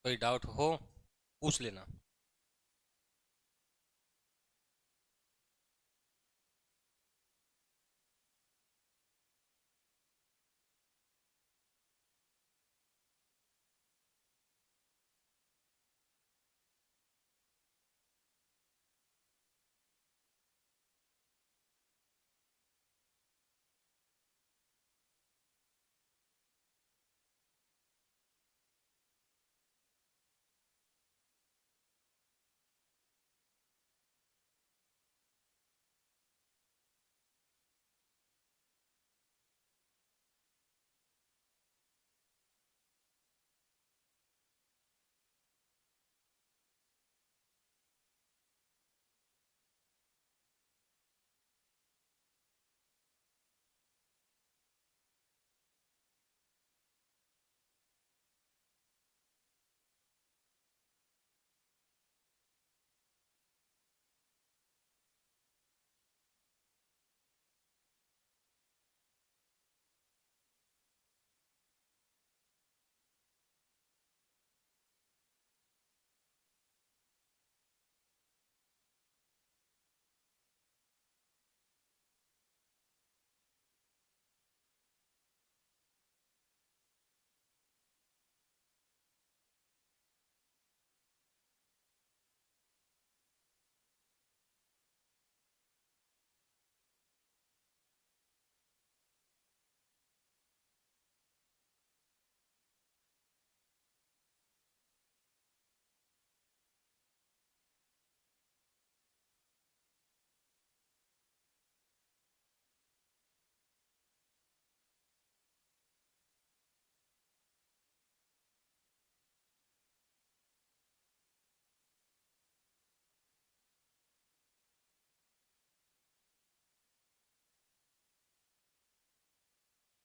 कोई डाउट हो पूछ लेना।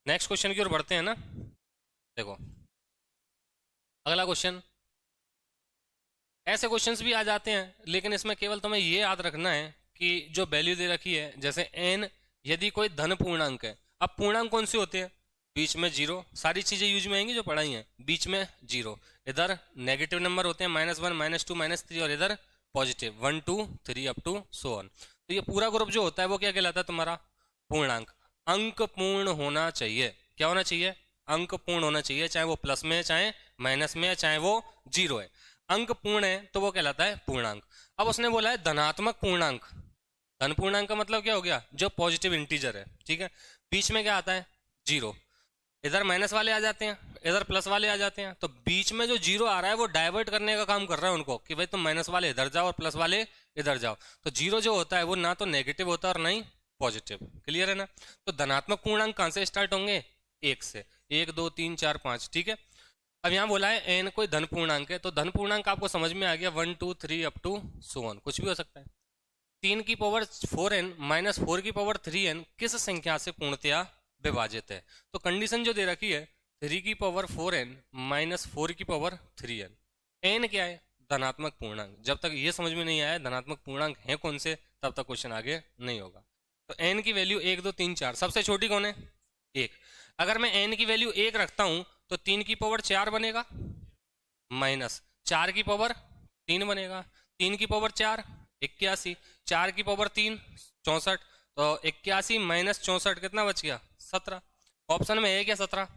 नेक्स्ट क्वेश्चन की ओर बढ़ते हैं ना। देखो अगला क्वेश्चन, ऐसे क्वेश्चंस भी आ जाते हैं, लेकिन इसमें केवल तुम्हें ये याद रखना है कि जो वैल्यू दे रखी है, जैसे n यदि कोई धन पूर्णांक है, अब पूर्णांक कौन से होते हैं, बीच में जीरो, सारी चीजें यूज में आएंगी जो पढ़ाई है, बीच में जीरो, इधर नेगेटिव नंबर होते हैं -1 -2 -3, और इधर positive 1 2 3 up to so on. तो ये पूरा ग्रुप जो होता है वो क्या कहलाता है तुम्हारा? पूर्णांक। अंक पूर्ण होना चाहिए। क्या होना चाहिए? अंक पूर्ण होना चाहिए, चाहे वो प्लस में है, चाहे माइनस में है, चाहे वो जीरो है। अंक पूर्ण है तो वो कहलाता है पूर्णांक। अब उसने बोला है धनात्मक पूर्णांक। धन पूर्णांक का मतलब क्या हो गया? जो पॉजिटिव इंटीजर है, ठीक है। बीच में क्या आता है? जीरो। इधर माइनस वाले आ जाते हैं, इधर प्लस वाले आ जाते हैं, तो बीच में जो जीरो आ रहा है वो डाइवर्ट करने का काम कर रहा है उनको, कि भाई तुम माइनस वाले इधर जाओ और प्लस वाले इधर जाओ। तो जीरो जो होता है वो ना तो नेगेटिव होता है और ना ही पॉजिटिव। क्लियर है ना? तो धनात्मक पूर्णांक कहां से स्टार्ट होंगे? एक से। 1 2 3 4 5, ठीक है। अब यहाँ बोला है एन कोई धन पूर्णांक है, तो धन पूर्णांक आपको समझ में आ गया, 1 2 3 अप टू सो ऑन, कुछ भी हो सकता है। 3 की पावर 4n-4 की पावर 3n किस संख्या से पूर्णतया विभाजित है? तो कंडीशन जो दे रखी है 3 की पावर 4n-4 की पावर 3n, एन क्या है? धनात्मक पूर्णांक। जब तक ये समझ में नहीं आया धनात्मक पूर्णांक है कौन से, तब तक क्वेश्चन आगे नहीं होगा। तो एन की वैल्यू 1 2 3 4, सबसे छोटी कौन है? 1। अगर मैं एन की वैल्यू 1 रखता हूं तो 3 की पावर 4 बनेगा, माइनस 4 की पावर 3 बनेगा। 3 की पावर 4 81, 4 की पावर 3 64, तो 81 माइनस 64 कितना बच गया? 17। ऑप्शन में है क्या 17?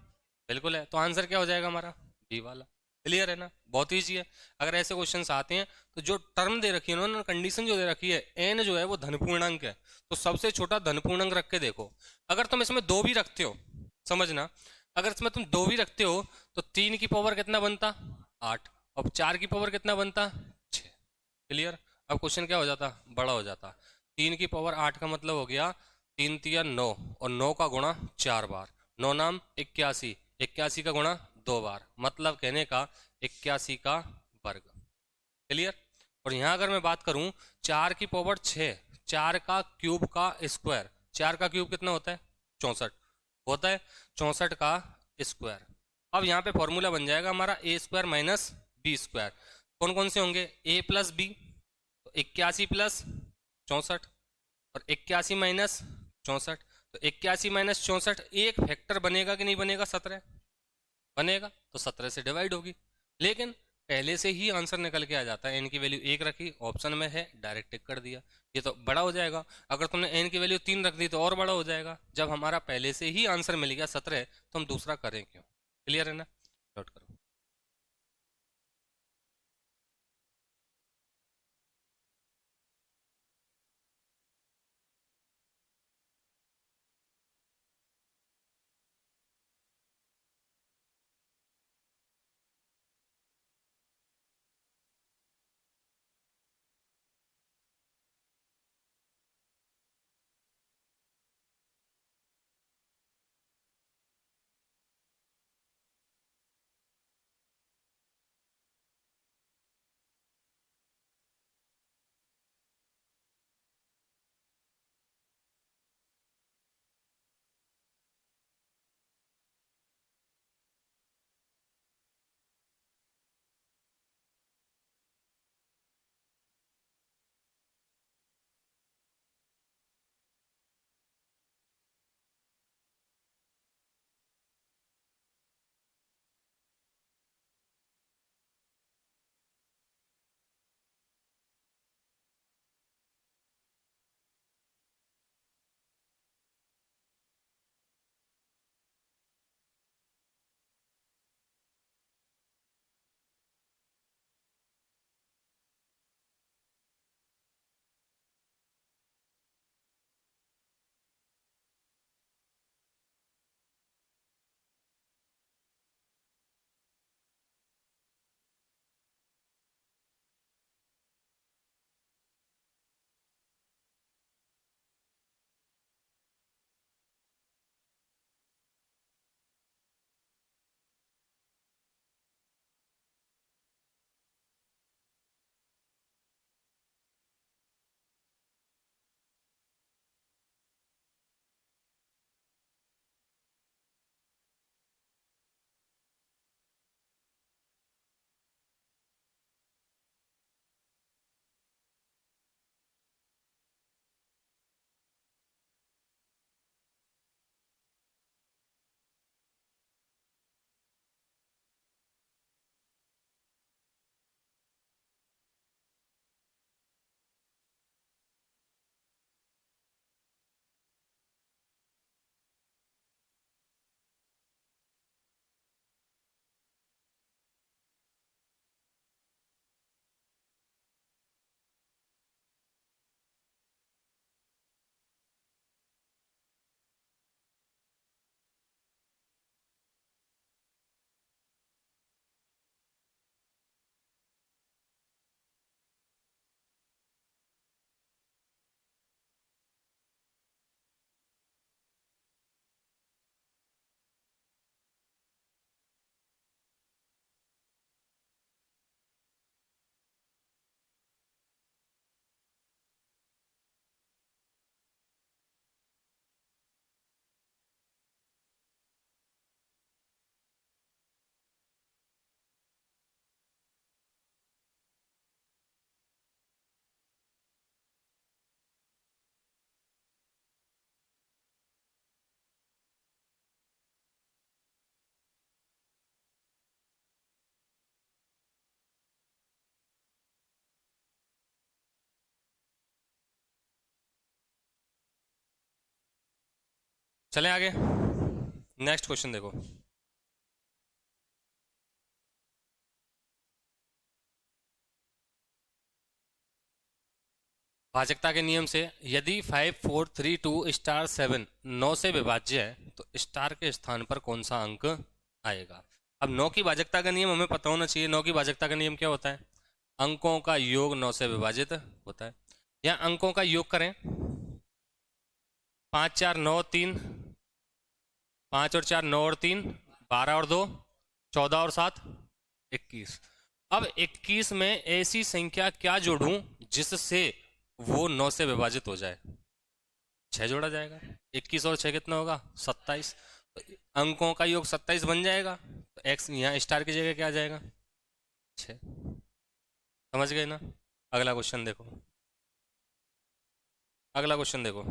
बिल्कुल है, तो आंसर क्या हो जाएगा हमारा? बी वाला। क्लियर है ना? बहुत ईजी है। अगर ऐसे क्वेश्चन आते हैं तो जो टर्म दे रखी है उन्होंने, कंडीशन जो दे रखी है एन जो है वो धन पूर्णांक है, तो सबसे छोटा धन पूर्णांक रख के देखो। अगर तुम इसमें दो भी रखते हो, समझना, अगर इसमें तुम दो भी रखते हो तो 3 की पावर कितना बनता? 8। अब 4 की पावर कितना बनता? 6। क्लियर? अब क्वेश्चन क्या हो जाता? बड़ा हो जाता। 3 की पावर 8 का मतलब हो गया 3 3 9, और 9 का गुणा 4 बार, 9 नाम 81, 81 का गुणा 2 बार, मतलब कहने का 81 का वर्ग। क्लियर? और यहाँ अगर मैं बात करूँ 4 की पावर 6, 4 का क्यूब का स्क्वायर, 4 का क्यूब कितना होता है? 64 होता है, 64 का स्क्वायर। अब यहाँ पे फॉर्मूला बन जाएगा हमारा ए स्क्वायर माइनस बी स्क्वायर। कौन कौन से होंगे? ए प्लस बी, तो 81 प्लस 64, और 81 माइनस 64, तो 81 माइनस 64 एक फैक्टर बनेगा कि नहीं बनेगा? 17 बनेगा, तो 17 से डिवाइड होगी। लेकिन पहले से ही आंसर निकल के आ जाता है, एन की वैल्यू 1 रखी, ऑप्शन में है, डायरेक्ट टिक कर दिया, ये तो बड़ा हो जाएगा। अगर तुमने एन की वैल्यू 3 रख दी तो और बड़ा हो जाएगा। जब हमारा पहले से ही आंसर मिल गया 17, तो हम दूसरा करें क्यों? क्लियर है ना? नोट करो। चलें आगे, नेक्स्ट क्वेश्चन देखो। भाजकता के नियम से यदि 5432 9 से विभाज्य है तो स्टार के स्थान पर कौन सा अंक आएगा। अब 9 की भाजकता का नियम हमें पता होना चाहिए। 9 की भाजकता का नियम क्या होता है? अंकों का योग 9 से विभाजित होता है। यहाँ अंकों का योग करें, 5 4 9 3, 5 और 4 9 और 3 12 और 2 14 और 7 21। अब 21 में ऐसी संख्या क्या जोड़ूं जिससे वो 9 से विभाजित हो जाए? 6 जोड़ा जाएगा। 21 और 6 कितना होगा? 27। तो अंकों का योग 27 बन जाएगा, तो एक्स यहाँ स्टार की जगह क्या आ जाएगा? 6। समझ गए ना? अगला क्वेश्चन देखो, अगला क्वेश्चन देखो।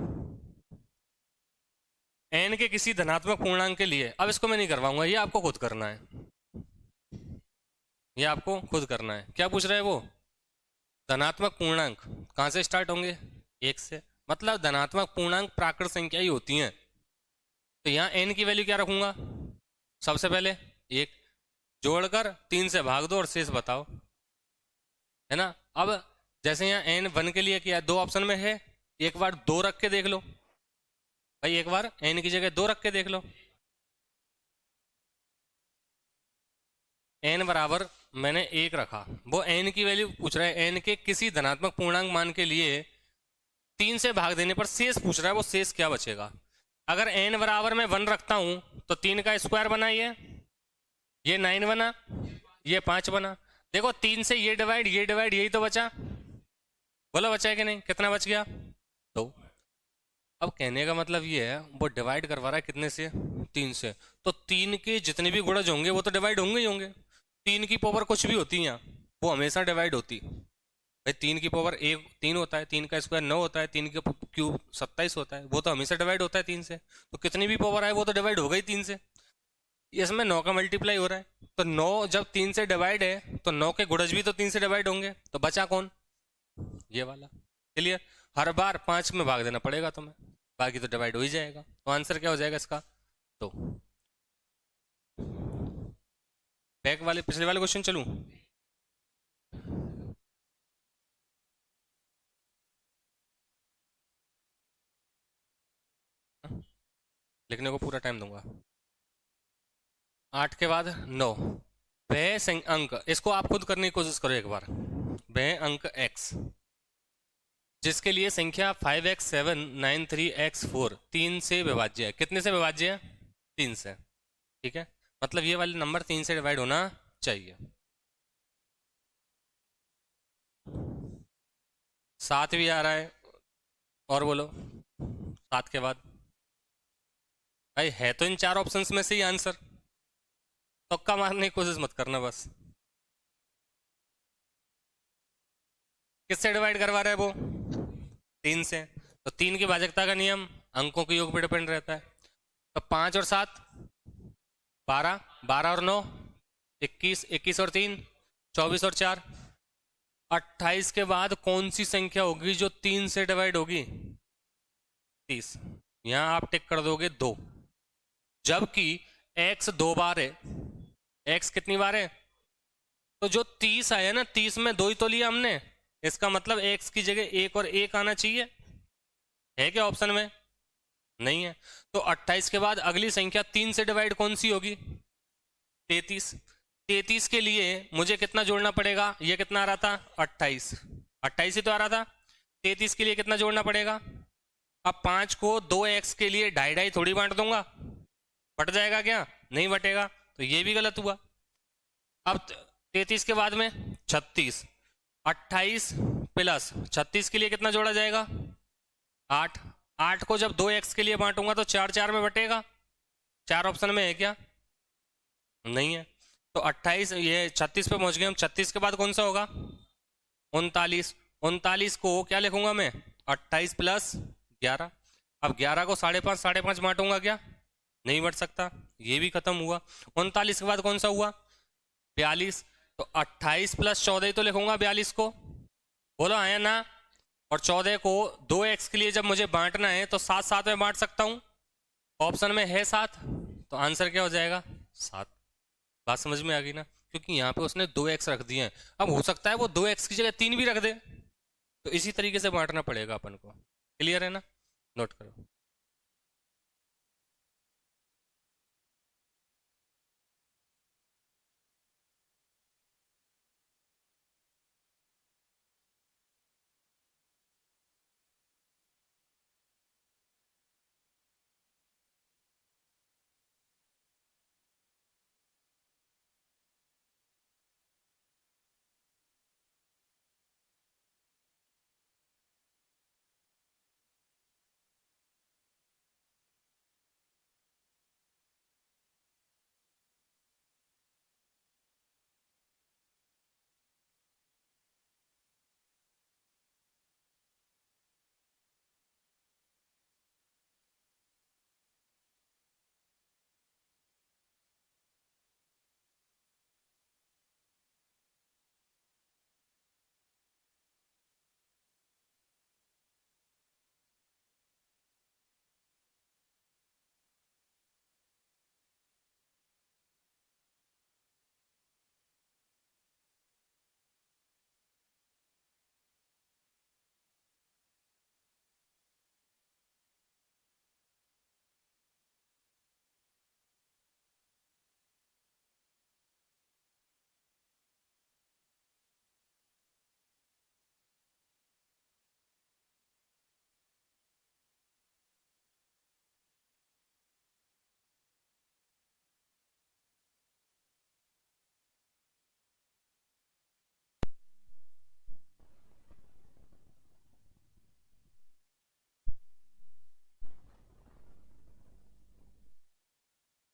एन के किसी धनात्मक पूर्णांक के लिए, अब इसको मैं नहीं करवाऊंगा, ये आपको खुद करना है, ये आपको खुद करना है। क्या पूछ रहा है वो? धनात्मक पूर्णांक कहाँ से स्टार्ट होंगे? 1 से। मतलब धनात्मक पूर्णांक प्राकृत संख्या ही होती हैं। तो यहाँ n की वैल्यू क्या रखूंगा? सबसे पहले 1 जोड़कर 3 से भाग दो और शेष बताओ, है ना। अब जैसे यहाँ n 1 के लिए किया, 2 ऑप्शन में है, एक बार 2 रख के देख लो भाई, एक बार n की जगह 2 रख के देख लो। n बराबर मैंने 1 रखा, वो n की वैल्यू पूछ रहा है। n के किसी धनात्मक पूर्णांक मान के लिए 3 से भाग देने पर शेष पूछ रहा है, वो शेष क्या बचेगा। अगर n बराबर मैं 1 रखता हूं तो 3 का स्क्वायर बना, ये 9 बना, ये 5 बना। देखो 3 से ये डिवाइड, ये डिवाइड, यही तो बचा। बोलो बचा है कि नहीं? कितना बच गया? 2। अब कहने का मतलब ये है, वो डिवाइड करवा रहा है कितने से? 3 से। तो 3 के जितने भी गुणज होंगे वो तो डिवाइड होंगे ही होंगे। 3 की पावर कुछ भी होती है यहाँ, वो हमेशा डिवाइड होती भाई। 3 की पावर 1 3 होता है, 3 का स्क्वायर 9 होता है, 3 का क्यूब 27 होता है, वो तो हमेशा डिवाइड होता है 3 से। तो कितनी भी पावर आए वो तो डिवाइड हो गई 3 से। इसमें 9 का मल्टीप्लाई हो रहा है, तो 9 जब 3 से डिवाइड है तो 9 के गुणज भी तो 3 से डिवाइड होंगे, तो बचा कौन? ये वाला। क्लियर? हर बार 5 में भाग देना पड़ेगा तुम्हें, बाकी तो डिवाइड हो ही जाएगा। तो आंसर क्या हो जाएगा इसका? तो बैक वाले पिछले वाले क्वेश्चन चलूं। लिखने को पूरा टाइम दूंगा। 8 के बाद 9, वह अंक, इसको आप खुद करने की कोशिश करो एक बार। वह अंक x जिसके लिए संख्या 5x793x4 3 से विभाज्य है। कितने से विभाज्य है? 3 से। ठीक है, मतलब ये वाले नंबर 3 से डिवाइड होना चाहिए। 7 भी आ रहा है, और बोलो 7 के बाद भाई है तो इन 4 ऑप्शंस में से ही आंसर। तुक्का मारने की कोशिश मत करना बस। किससे डिवाइड करवा रहा है वो? 3 से। तो 3 की भाजकता का नियम अंकों के योग पर डिपेंड रहता है। तो 5 और 7 12, 12 और 9 21, 21 और 3 24 और 4 28 के बाद कौन सी संख्या होगी जो 3 से डिवाइड होगी? 30। यहां आप टिक कर दोगे 2, जबकि x 2 बार है। x कितनी बार है? तो जो 30 आया ना, 30 में 2 ही तो लिया हमने, इसका मतलब x की जगह 1 और 1 आना चाहिए। है क्या ऑप्शन में? नहीं है। तो 28 के बाद अगली संख्या 3 से डिवाइड कौन सी होगी? 33। 33 के लिए मुझे कितना जोड़ना पड़ेगा? ये कितना आ रहा था? 28। 28 ही तो आ रहा था। 33 के लिए कितना जोड़ना पड़ेगा? अब 5 को 2x के लिए 2.5 थोड़ी बांट दूंगा, बट जाएगा क्या? नहीं बटेगा, तो ये भी गलत हुआ। अब 33 के बाद में 36, 28 प्लस 36 के लिए कितना जोड़ा जाएगा? 8। 8 को जब 2x के लिए बांटूंगा तो 4 4 में बटेगा। 4 ऑप्शन में है क्या? नहीं है। तो 28, ये 36 पे पहुंच गए हम। 36 के बाद कौन सा होगा? 39। 39 को क्या लिखूंगा मैं? 28 प्लस 11। अब 11 को 5.5 5.5 बांटूंगा क्या? नहीं बट सकता, ये भी खत्म हुआ। 39 के बाद कौन सा हुआ? 42। तो 28 प्लस 14 तो लिखूंगा 42 को। बोलो आया ना? और 14 को 2x के लिए जब मुझे बांटना है तो 7 7 में बांट सकता हूं। ऑप्शन में है 7, तो आंसर क्या हो जाएगा? 7। बात समझ में आ गई ना? क्योंकि यहाँ पे उसने 2x रख दिए हैं। अब हो सकता है वो 2x की जगह 3 भी रख दे, तो इसी तरीके से बांटना पड़ेगा अपन को। क्लियर है ना? नोट करो।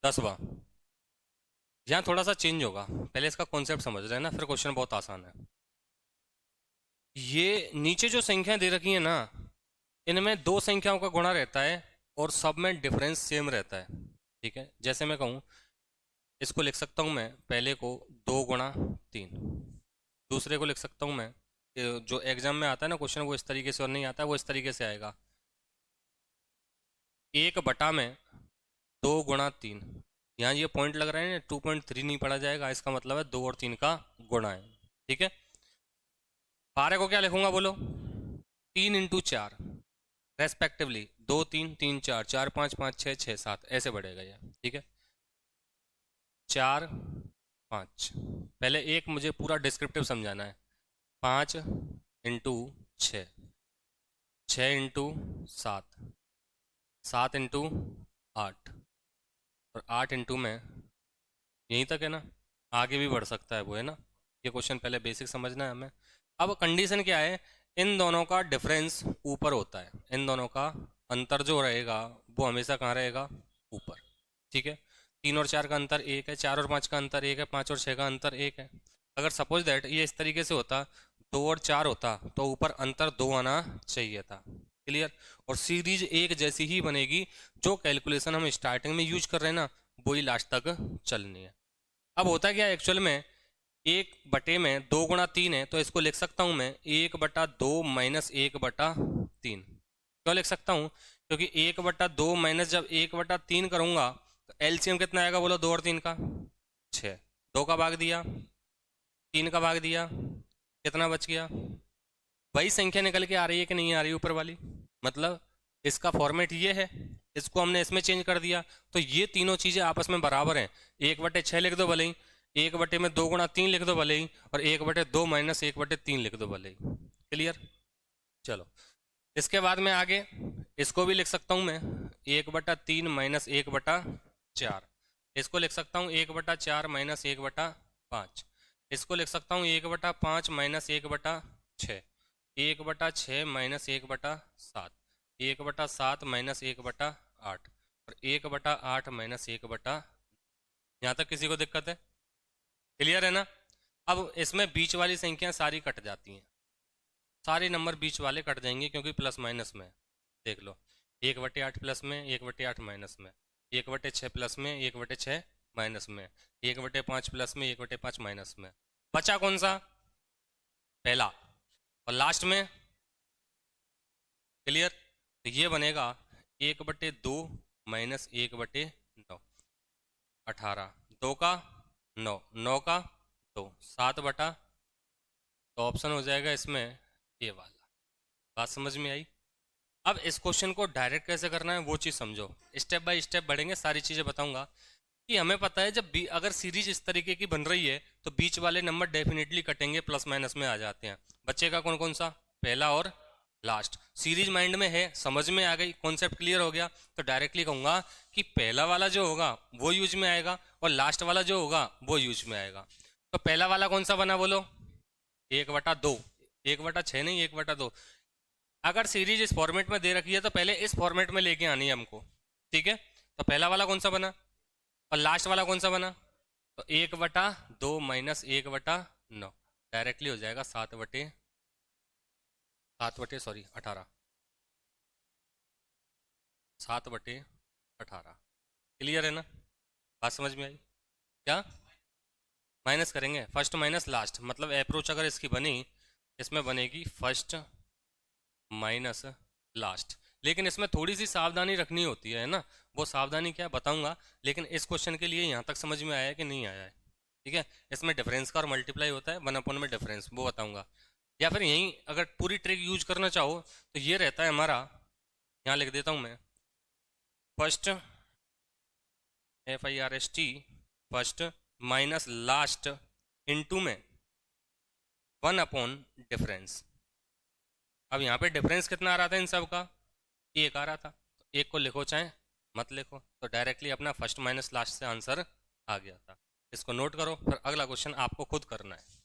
10वां। यहाँ थोड़ा सा चेंज होगा, पहले इसका कॉन्सेप्ट समझ रहे हैं ना, फिर क्वेश्चन बहुत आसान है। ये नीचे जो संख्या दे रखी है ना, इनमें दो संख्याओं का गुणा रहता है और सब में डिफरेंस सेम रहता है। ठीक है, जैसे मैं कहूँ, इसको लिख सकता हूँ मैं पहले को 2 गुणा 3, दूसरे को लिख सकता हूँ मैं, ये जो एग्जाम में आता है ना क्वेश्चन, वो इस तरीके से और नहीं आता है, वो इस तरीके से आएगा, 1/में 2 गुणा 3। यहाँ ये पॉइंट लग रहा है ना, 2.3 नहीं पढ़ा जाएगा, इसका मतलब है 2 और 3 का गुणा है। ठीक है, 12 को क्या लिखूंगा बोलो? 3 × 4 रेस्पेक्टिवली, 2 3 3 4, 4 5 5 6 6 7, ऐसे बढ़ेगा ये। ठीक है, 4 5, पहले एक मुझे पूरा डिस्क्रिप्टिव समझाना है। 5 × 6, 6 × 7, 7 × 8, और 8 में, यहीं तक है ना, आगे भी बढ़ सकता है वो, है ना? ये क्वेश्चन पहले बेसिक समझना है हमें। अब कंडीशन क्या है? इन दोनों का डिफरेंस ऊपर होता है, इन दोनों का अंतर जो रहेगा वो हमेशा कहाँ रहेगा? ऊपर। ठीक है, 3 और 4 का अंतर 1 है, 4 और 5 का अंतर 1 है, 5 और 6 का अंतर 1 है। अगर सपोज दैट ये इस तरीके से होता, 2 और 4 होता, तो ऊपर अंतर 2 आना चाहिए था। क्लियर? और सीरीज एक जैसी ही बनेगी, जो कैलकुलेशन हम स्टार्टिंग में यूज कर रहे हैं ना, वही लास्ट तक चलनी है। अब होता क्या है एक्चुअल में, 1/में 2 गुणा 3 है, तो इसको लिख सकता हूँ मैं 1/2 माइनस 1/3। क्यों लिख सकता हूँ? क्योंकि 1/2 माइनस जब 1/3 करूंगा, तो एलसीएम कितना आएगा बोलो? 2 और 3 का 6, 2 का भाग दिया, 3 का भाग दिया, कितना बच गया? वही संख्या निकल के आ रही है कि नहीं आ रही ऊपर वाली? मतलब इसका फॉर्मेट ये है, इसको हमने इसमें चेंज कर दिया, तो ये तीनों चीजें आपस में बराबर हैं। 1/6 लिख दो भले ही, 1/में 2 गुणा 3 लिख दो भले ही, और 1/2 माइनस 1/3 लिख दो भले ही। क्लियर? चलो, इसके बाद में आगे इसको भी लिख सकता हूँ मैं, 1/3 माइनस 1/4। इसको लिख सकता हूँ 1/4 माइनस 1/5। इसको लिख सकता हूँ 1/5 माइनस 1/6, 1/6 माइनस 1/7, 1/7 माइनस 1/8, और 1/8 माइनस 1/। यहाँ तक किसी को दिक्कत है? क्लियर है ना? अब इसमें बीच वाली संख्या सारी कट जाती हैं, सारे नंबर बीच वाले कट जाएंगे, क्योंकि प्लस माइनस में। देख लो, 1/8 प्लस में, 1/8 माइनस में, 1/6 प्लस में, 1/6 माइनस में, 1/5 प्लस में, 1/5 माइनस में। बचा कौन सा? पहला, और लास्ट में। क्लियर? तो ये बनेगा 1/2 माइनस 1/9, 18, 2 का 9, 9 का 2, 7/, तो ऑप्शन हो जाएगा इसमें ए वाला। बात समझ में आई? अब इस क्वेश्चन को डायरेक्ट कैसे करना है वो चीज़ समझो, स्टेप बाय स्टेप बढ़ेंगे, सारी चीज़ें बताऊंगा। कि हमें पता है जब अगर सीरीज इस तरीके की बन रही है तो बीच वाले नंबर डेफिनेटली कटेंगे, प्लस माइनस में आ जाते हैं। बच्चे का कौन कौन सा? पहला और लास्ट। सीरीज माइंड में है, समझ में आ गई, कॉन्सेप्ट क्लियर हो गया, तो डायरेक्टली कहूंगा कि पहला वाला जो होगा वो यूज में आएगा और लास्ट वाला जो होगा वो यूज में आएगा। तो पहला वाला कौन सा बना बोलो? 1/2, 1/6 नहीं, 1/2। अगर सीरीज इस फॉर्मेट में दे रखी है तो पहले इस फॉर्मेट में लेके आनी है हमको, ठीक है? तो पहला वाला कौन सा बना और लास्ट वाला कौन सा बना? तो 1/2 माइनस 1/9, डायरेक्टली हो जाएगा 7 बटे सॉरी 18, 7/18। क्लियर है ना? बात समझ में आई? क्या माइनस करेंगे? फर्स्ट माइनस लास्ट, मतलब अप्रोच अगर इसकी बनी, इसमें बनेगी फर्स्ट माइनस लास्ट। लेकिन इसमें थोड़ी सी सावधानी रखनी होती है ना, वो सावधानी क्या है बताऊंगा। लेकिन इस क्वेश्चन के लिए यहाँ तक समझ में आया है कि नहीं आया है? ठीक है, इसमें डिफरेंस का और मल्टीप्लाई होता है, 1 में डिफरेंस, वो बताऊंगा। या फिर यहीं अगर पूरी ट्रिक यूज करना चाहो तो ये रहता है हमारा, यहाँ लिख देता हूँ मैं, first FIRST, first minus last into में 1/डिफरेंस। अब यहाँ पे डिफरेंस कितना आ रहा था इन सब का? एक आ रहा था, तो एक को लिखो चाहे मत लिखो, तो डायरेक्टली अपना फर्स्ट माइनस लास्ट से आंसर आ गया था। इसको नोट करो, फिर अगला क्वेश्चन आपको खुद करना है।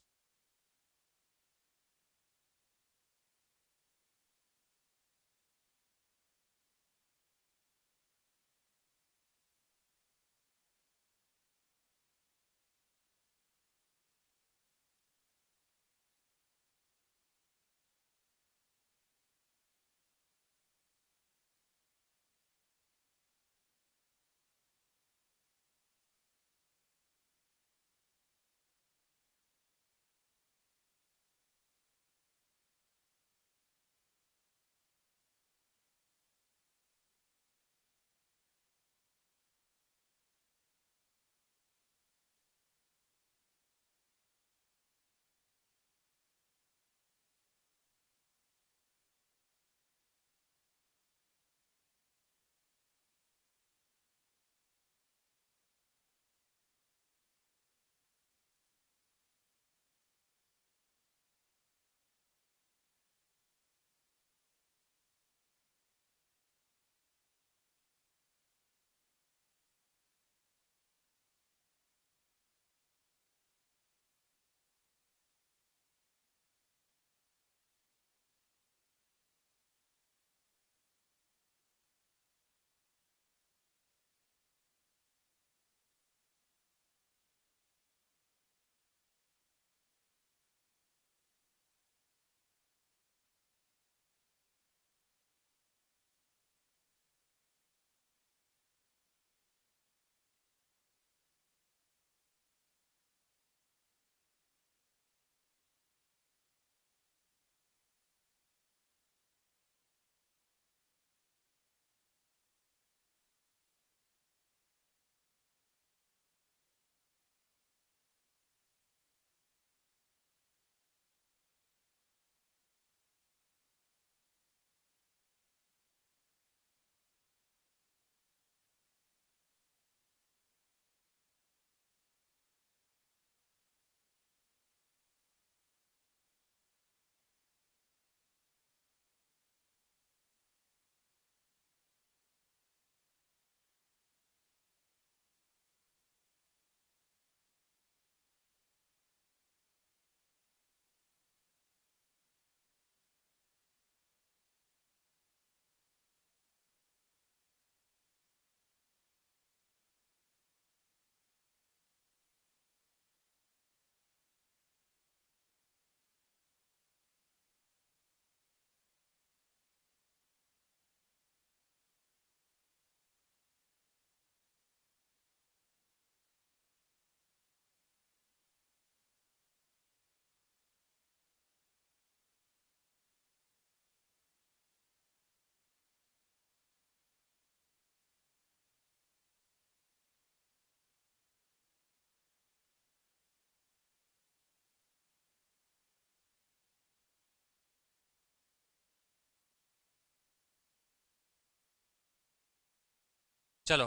चलो,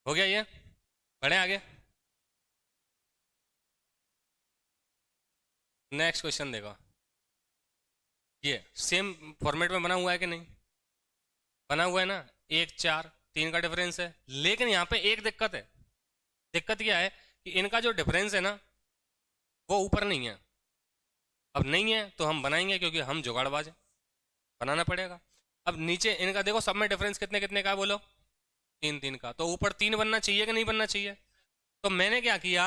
हो गया ये, बढ़े आगे। नेक्स्ट क्वेश्चन देखो, ये सेम फॉर्मेट में बना हुआ है कि नहीं? बना हुआ है ना। एक चार तीन का डिफरेंस है, लेकिन यहाँ पे एक दिक्कत है। दिक्कत क्या है कि इनका जो डिफरेंस है ना, वो ऊपर नहीं है। अब नहीं है तो हम बनाएंगे, क्योंकि हम जुगाड़बाज हैं, बनाना पड़ेगा। अब नीचे इनका देखो, सब में डिफरेंस कितने कितने का है बोलो? तीन तीन का। तो ऊपर तीन बनना चाहिए कि नहीं बनना चाहिए? तो मैंने क्या किया,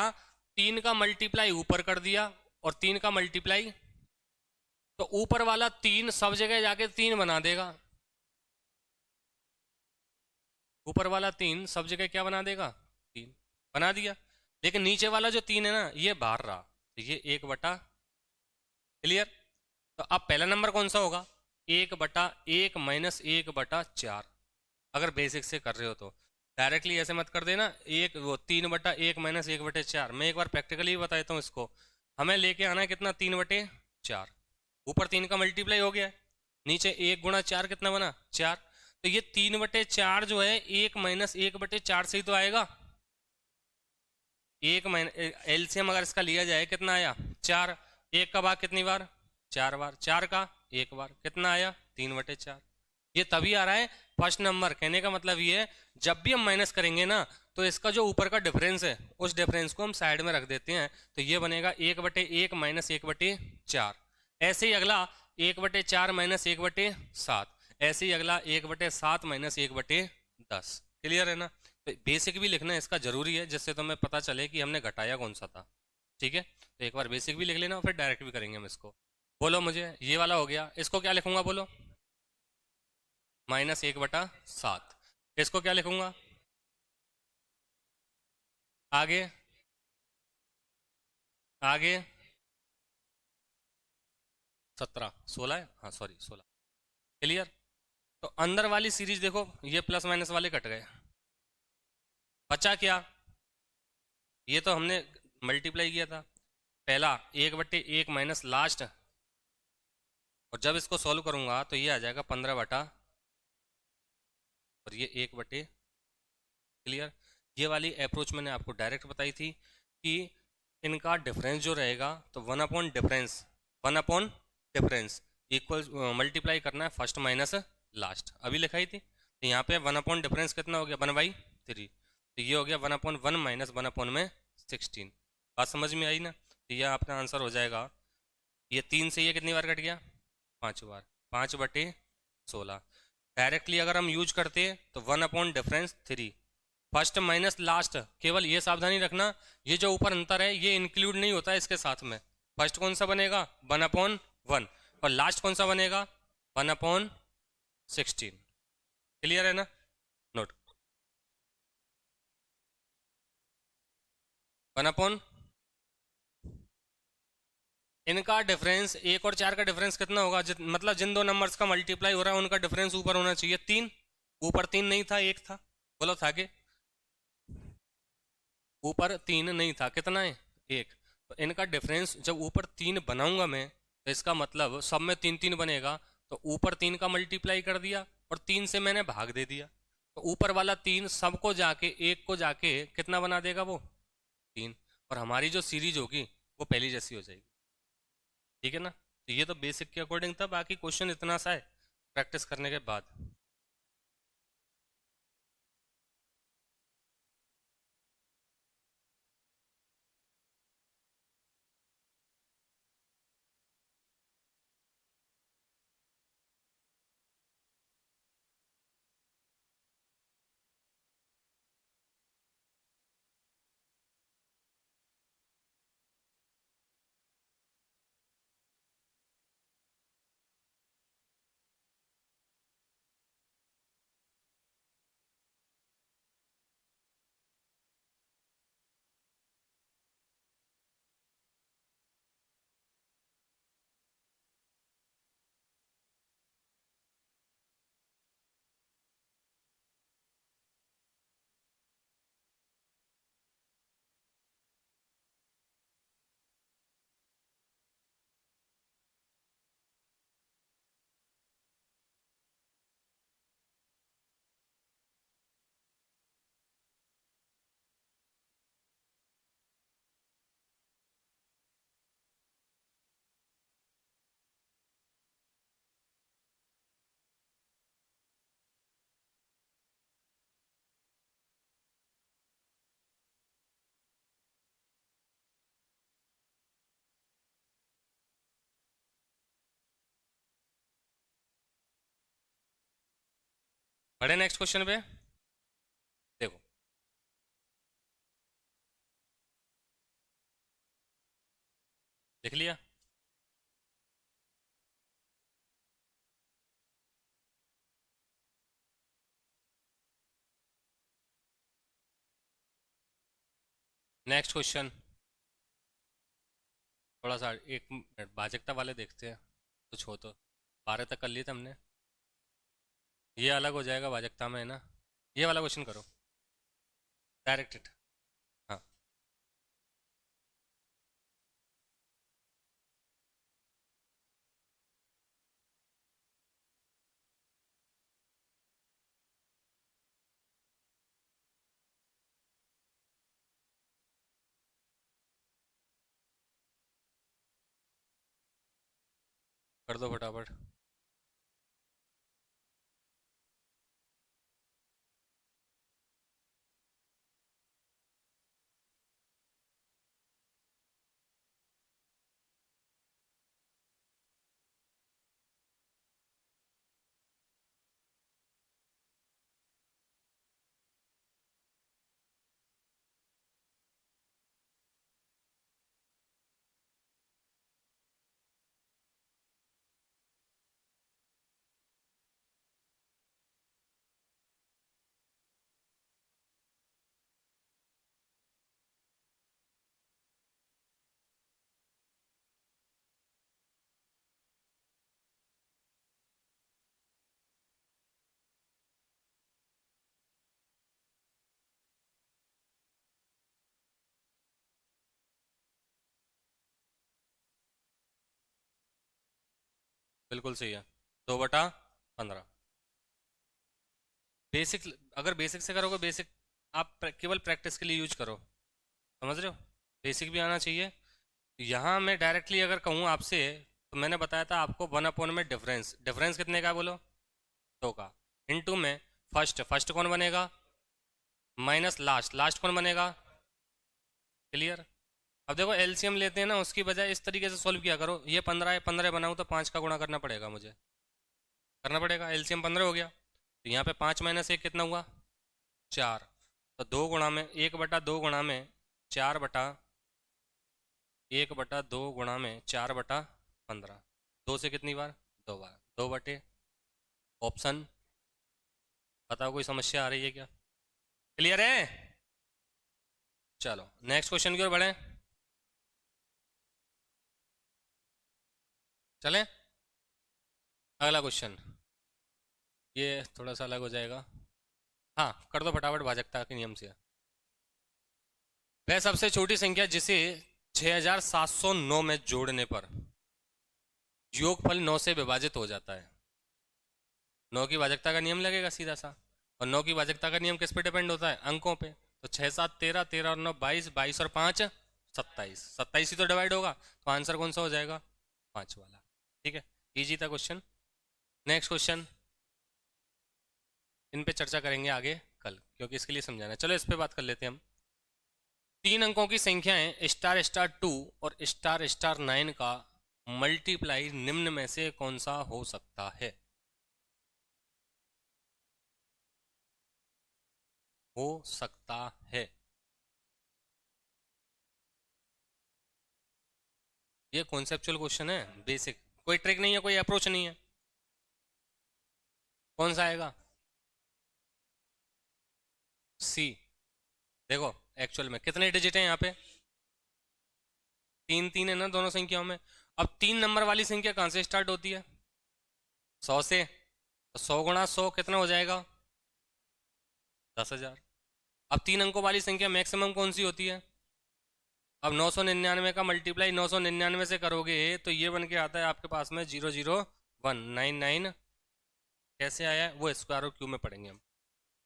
तीन का मल्टीप्लाई ऊपर कर दिया और तीन का मल्टीप्लाई, तो ऊपर वाला तीन सब जगह जाके तीन बना देगा। ऊपर वाला तीन सब जगह क्या बना देगा? तीन बना दिया। लेकिन नीचे वाला जो तीन है ना, ये बाहर रहा, तो ये एक बटा, क्लियर? तो अब पहला नंबर कौन सा होगा? एक बटा एक माइनस एक बटा चार। अगर बेसिक से कर रहे हो तो डायरेक्टली ऐसे मत कर देना, एक वो तीन बटा एक माइनस एक बटे चार। मैं एक बार प्रैक्टिकली बता देता हूँ इसको। हमें लेके आना है कितना? तीन बटे चार। ऊपर तीन का मल्टीप्लाई हो गया है, नीचे एक गुणा चार कितना बना? चार। तो ये तीन बटे चार जो है, एक माइनस एक बटे चार से ही तो आएगा। एक माइनस एलसीएम अगर इसका लिया जाए कितना आया? चार। एक का भाग कितनी बार? चार बार। चार का एक बार कितना आया? तीन बटे चार। ये तभी आ रहा है फर्स्ट नंबर। कहने का मतलब ये है, जब भी हम माइनस करेंगे ना, तो इसका जो ऊपर का डिफरेंस है, उस डिफरेंस को हम साइड में रख देते हैं, तो ये बनेगा एक बटे एक माइनस एक बटे चार। ऐसे ही अगला एक बटे चार माइनस एक बटे सात। ऐसे ही अगला एक बटे सात माइनस एक बटे दस। क्लियर है ना? तो बेसिक भी लिखना इसका जरूरी है, जिससे तुम्हें पता चले कि हमने घटाया कौन सा था। ठीक है, तो एक बार बेसिक भी लिख लेना, फिर डायरेक्ट भी करेंगे हम इसको। बोलो मुझे, ये वाला हो गया, इसको क्या लिखूंगा बोलो? माइनस एक बटा सात। इसको क्या लिखूंगा? आगे, आगे 17 16 है, हाँ सॉरी 16। क्लियर? तो अंदर वाली सीरीज देखो, ये प्लस माइनस वाले कट गए, बचा क्या? ये तो हमने मल्टीप्लाई किया था, पहला एक बटे एक माइनस लास्ट, और जब इसको सॉल्व करूंगा तो ये आ जाएगा 15 बटा, और ये एक बटे। क्लियर? ये वाली अप्रोच मैंने आपको डायरेक्ट बताई थी कि इनका डिफरेंस जो रहेगा, तो one upon difference, one upon difference equal multiply करना है फर्स्ट माइनस लास्ट। अभी लिखाई थी, तो यहाँ पे वन अपॉन डिफरेंस कितना हो गया? One by three. तो ये हो गया one upon one minus one upon में 16। बात समझ में आई ना? तो ये आपका आंसर हो जाएगा। ये तीन से ये कितनी बार कट गया? पाँच बार। पाँच बटे 16। डायरेक्टली अगर हम यूज करते हैं तो one upon difference three, first minus last. केवल ये सावधानी रखना, ये जो ऊपर अंतर है ये इंक्लूड नहीं होता है इसके साथ में। फर्स्ट कौन सा बनेगा? One upon one. और लास्ट कौन सा बनेगा? One upon 16। क्लियर है ना? नोट, वन अपॉन, इनका डिफरेंस एक और चार का डिफरेंस कितना होगा? मतलब जिन दो नंबर्स का मल्टीप्लाई हो रहा है उनका डिफरेंस ऊपर होना चाहिए तीन। ऊपर तीन नहीं था, एक था। बोलो था कि? ऊपर तीन नहीं था, कितना है? एक। तो इनका डिफरेंस जब ऊपर तीन बनाऊंगा मैं, तो इसका मतलब सब में तीन तीन बनेगा। तो ऊपर तीन का मल्टीप्लाई कर दिया और तीन से मैंने भाग दे दिया, तो ऊपर वाला तीन सबको जाके एक को जाके कितना बना देगा? वो तीन। और हमारी जो सीरीज होगी वो पहली जैसी हो जाएगी। ठीक है ना? तो ये तो बेसिक के अकॉर्डिंग था, बाकी क्वेश्चन इतना सा है प्रैक्टिस करने के बाद। बढ़े नेक्स्ट क्वेश्चन पे। देखो, लिख लिया। नेक्स्ट क्वेश्चन, थोड़ा सा एक मिनट भाजकता वाले देखते हैं, कुछ हो तो। 12 तक कर लिए थे हमने, ये अलग हो जाएगा भाजकता में, है ना। ये वाला क्वेश्चन करो, डायरेक्टेड। हाँ, कर दो फटाफट। बिल्कुल सही है, 2/15। बेसिक, अगर बेसिक से करोगे, बेसिक आप केवल प्रैक्टिस के लिए यूज करो, समझ रहे हो। बेसिक भी आना चाहिए। यहाँ मैं डायरेक्टली अगर कहूँ आपसे, तो मैंने बताया था आपको 1/, में डिफरेंस, डिफरेंस कितने का है बोलो, 2 का। इनटू में फर्स्ट, फर्स्ट कौन बनेगा, माइनस लास्ट, लास्ट कौन बनेगा, क्लियर। अब देखो एलसीएम लेते हैं ना, उसकी बजाय इस तरीके से सॉल्व किया करो। ये 15 है, 15 बनाऊँ तो 5 का गुणा करना पड़ेगा मुझे, करना पड़ेगा। एलसीएम 15 हो गया, तो यहाँ पे 5 माइनस 1 कितना हुआ, 4। तो 2 गुणा में 1/2 गुणा में 4/1/2 गुणा में 4/15। 2 से कितनी बार, 2 बार, 2/। ऑप्शन बताओ, कोई समस्या आ रही है क्या, क्लियर है। चलो नेक्स्ट क्वेश्चन की ओर बढ़े, चलें। अगला क्वेश्चन, ये थोड़ा सा अलग हो जाएगा। हाँ, कर दो फटाफट, भाजकता के नियम से। वह सबसे छोटी संख्या जिसे 6709 में जोड़ने पर योगफल 9 से विभाजित हो जाता है। 9 की भाजकता का नियम लगेगा सीधा सा, और 9 की भाजकता का नियम किस पे डिपेंड होता है, अंकों पे। तो 6 7 13, 13 और 9 22, 22 और 5 27, 27 ही तो डिवाइड होगा, तो आंसर कौन सा हो जाएगा, 5 वाला। ठीक है, इजी था क्वेश्चन। नेक्स्ट क्वेश्चन, इन पे चर्चा करेंगे आगे कल, क्योंकि इसके लिए समझाना है। चलो इस पे बात कर लेते हैं हम। 3 अंकों की संख्याएं स्टार स्टार 2 और स्टार स्टार 9 का मल्टीप्लाई निम्न में से कौन सा हो सकता है, हो सकता है। ये कॉन्सेप्चुअल क्वेश्चन है, बेसिक, कोई ट्रिक नहीं है, कोई अप्रोच नहीं है। कौन सा आएगा, सी। देखो एक्चुअल में कितने डिजिट हैं यहाँ पे, 3 3 है ना दोनों संख्याओं में। अब 3 नंबर वाली संख्या कहाँ से स्टार्ट होती है, 100 से। तो 100 गुणा 100 कितना हो जाएगा, 10,000। अब 3 अंकों वाली संख्या मैक्सिमम कौन सी होती है, अब 999 का मल्टीप्लाई 999 से करोगे तो ये बन के आता है आपके पास में 00199। कैसे आया है वो स्क्वायर और क्यूब में पढ़ेंगे हम।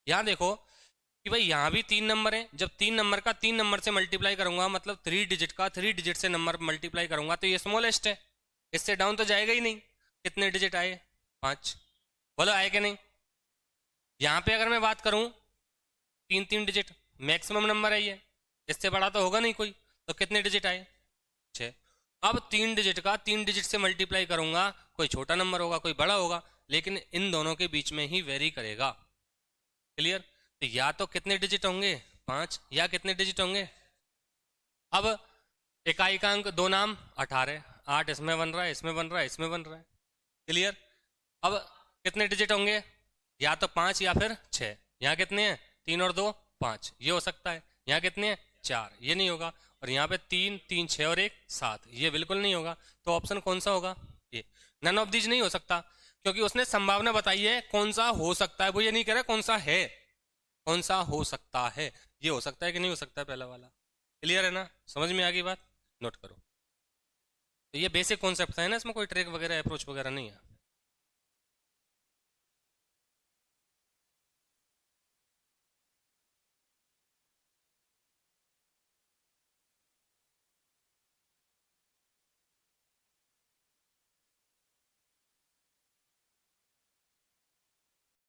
यहाँ देखो कि भाई यहाँ भी 3 नंबर है, जब 3 नंबर का 3 नंबर से मल्टीप्लाई करूंगा, मतलब 3 डिजिट का 3 डिजिट से नंबर मल्टीप्लाई करूंगा, तो ये स्मॉलेस्ट है, इससे डाउन तो जाएगा ही नहीं। कितने डिजिट आए, 5, बोलो आए कि नहीं। यहाँ पे अगर मैं बात करूं, 3 3 डिजिट मैक्सिमम नंबर है ये, इससे बड़ा तो होगा नहीं कोई। तो कितने डिजिट आए, 6। अब 3 डिजिट का 3 डिजिट से मल्टीप्लाई करूंगा, कोई छोटा नंबर होगा कोई बड़ा होगा, लेकिन इन दोनों के बीच में ही वेरी करेगा। क्लियर? तो या तो कितने डिजिट होंगे 5, या कितने डिजिट होंगे, अब इकाई का अंक दो नाम 18, 8 इसमें बन रहा है, इसमें बन रहा है, इसमें बन रहा है। क्लियर? अब कितने डिजिट होंगे, या तो 5 या फिर 6। यहाँ कितने हैं 3 और 2 5, ये हो सकता है। यहाँ कितने हैं 4, ये नहीं होगा। और यहाँ पे 3 3 6 और 1 7, ये बिल्कुल नहीं होगा। तो ऑप्शन कौन सा होगा, ये। नन ऑफ दीज नहीं हो सकता, क्योंकि उसने संभावना बताई है कौन सा हो सकता है, वो ये नहीं कह रहा कौन सा है, कौन सा हो सकता है। ये हो सकता है कि नहीं हो सकता है पहला वाला। क्लियर है ना, समझ में आ गई बात, नोट करो। तो ये बेसिक कॉन्सेप्ट है ना, इसमें कोई ट्रिक वगैरह अप्रोच वगैरह नहीं है।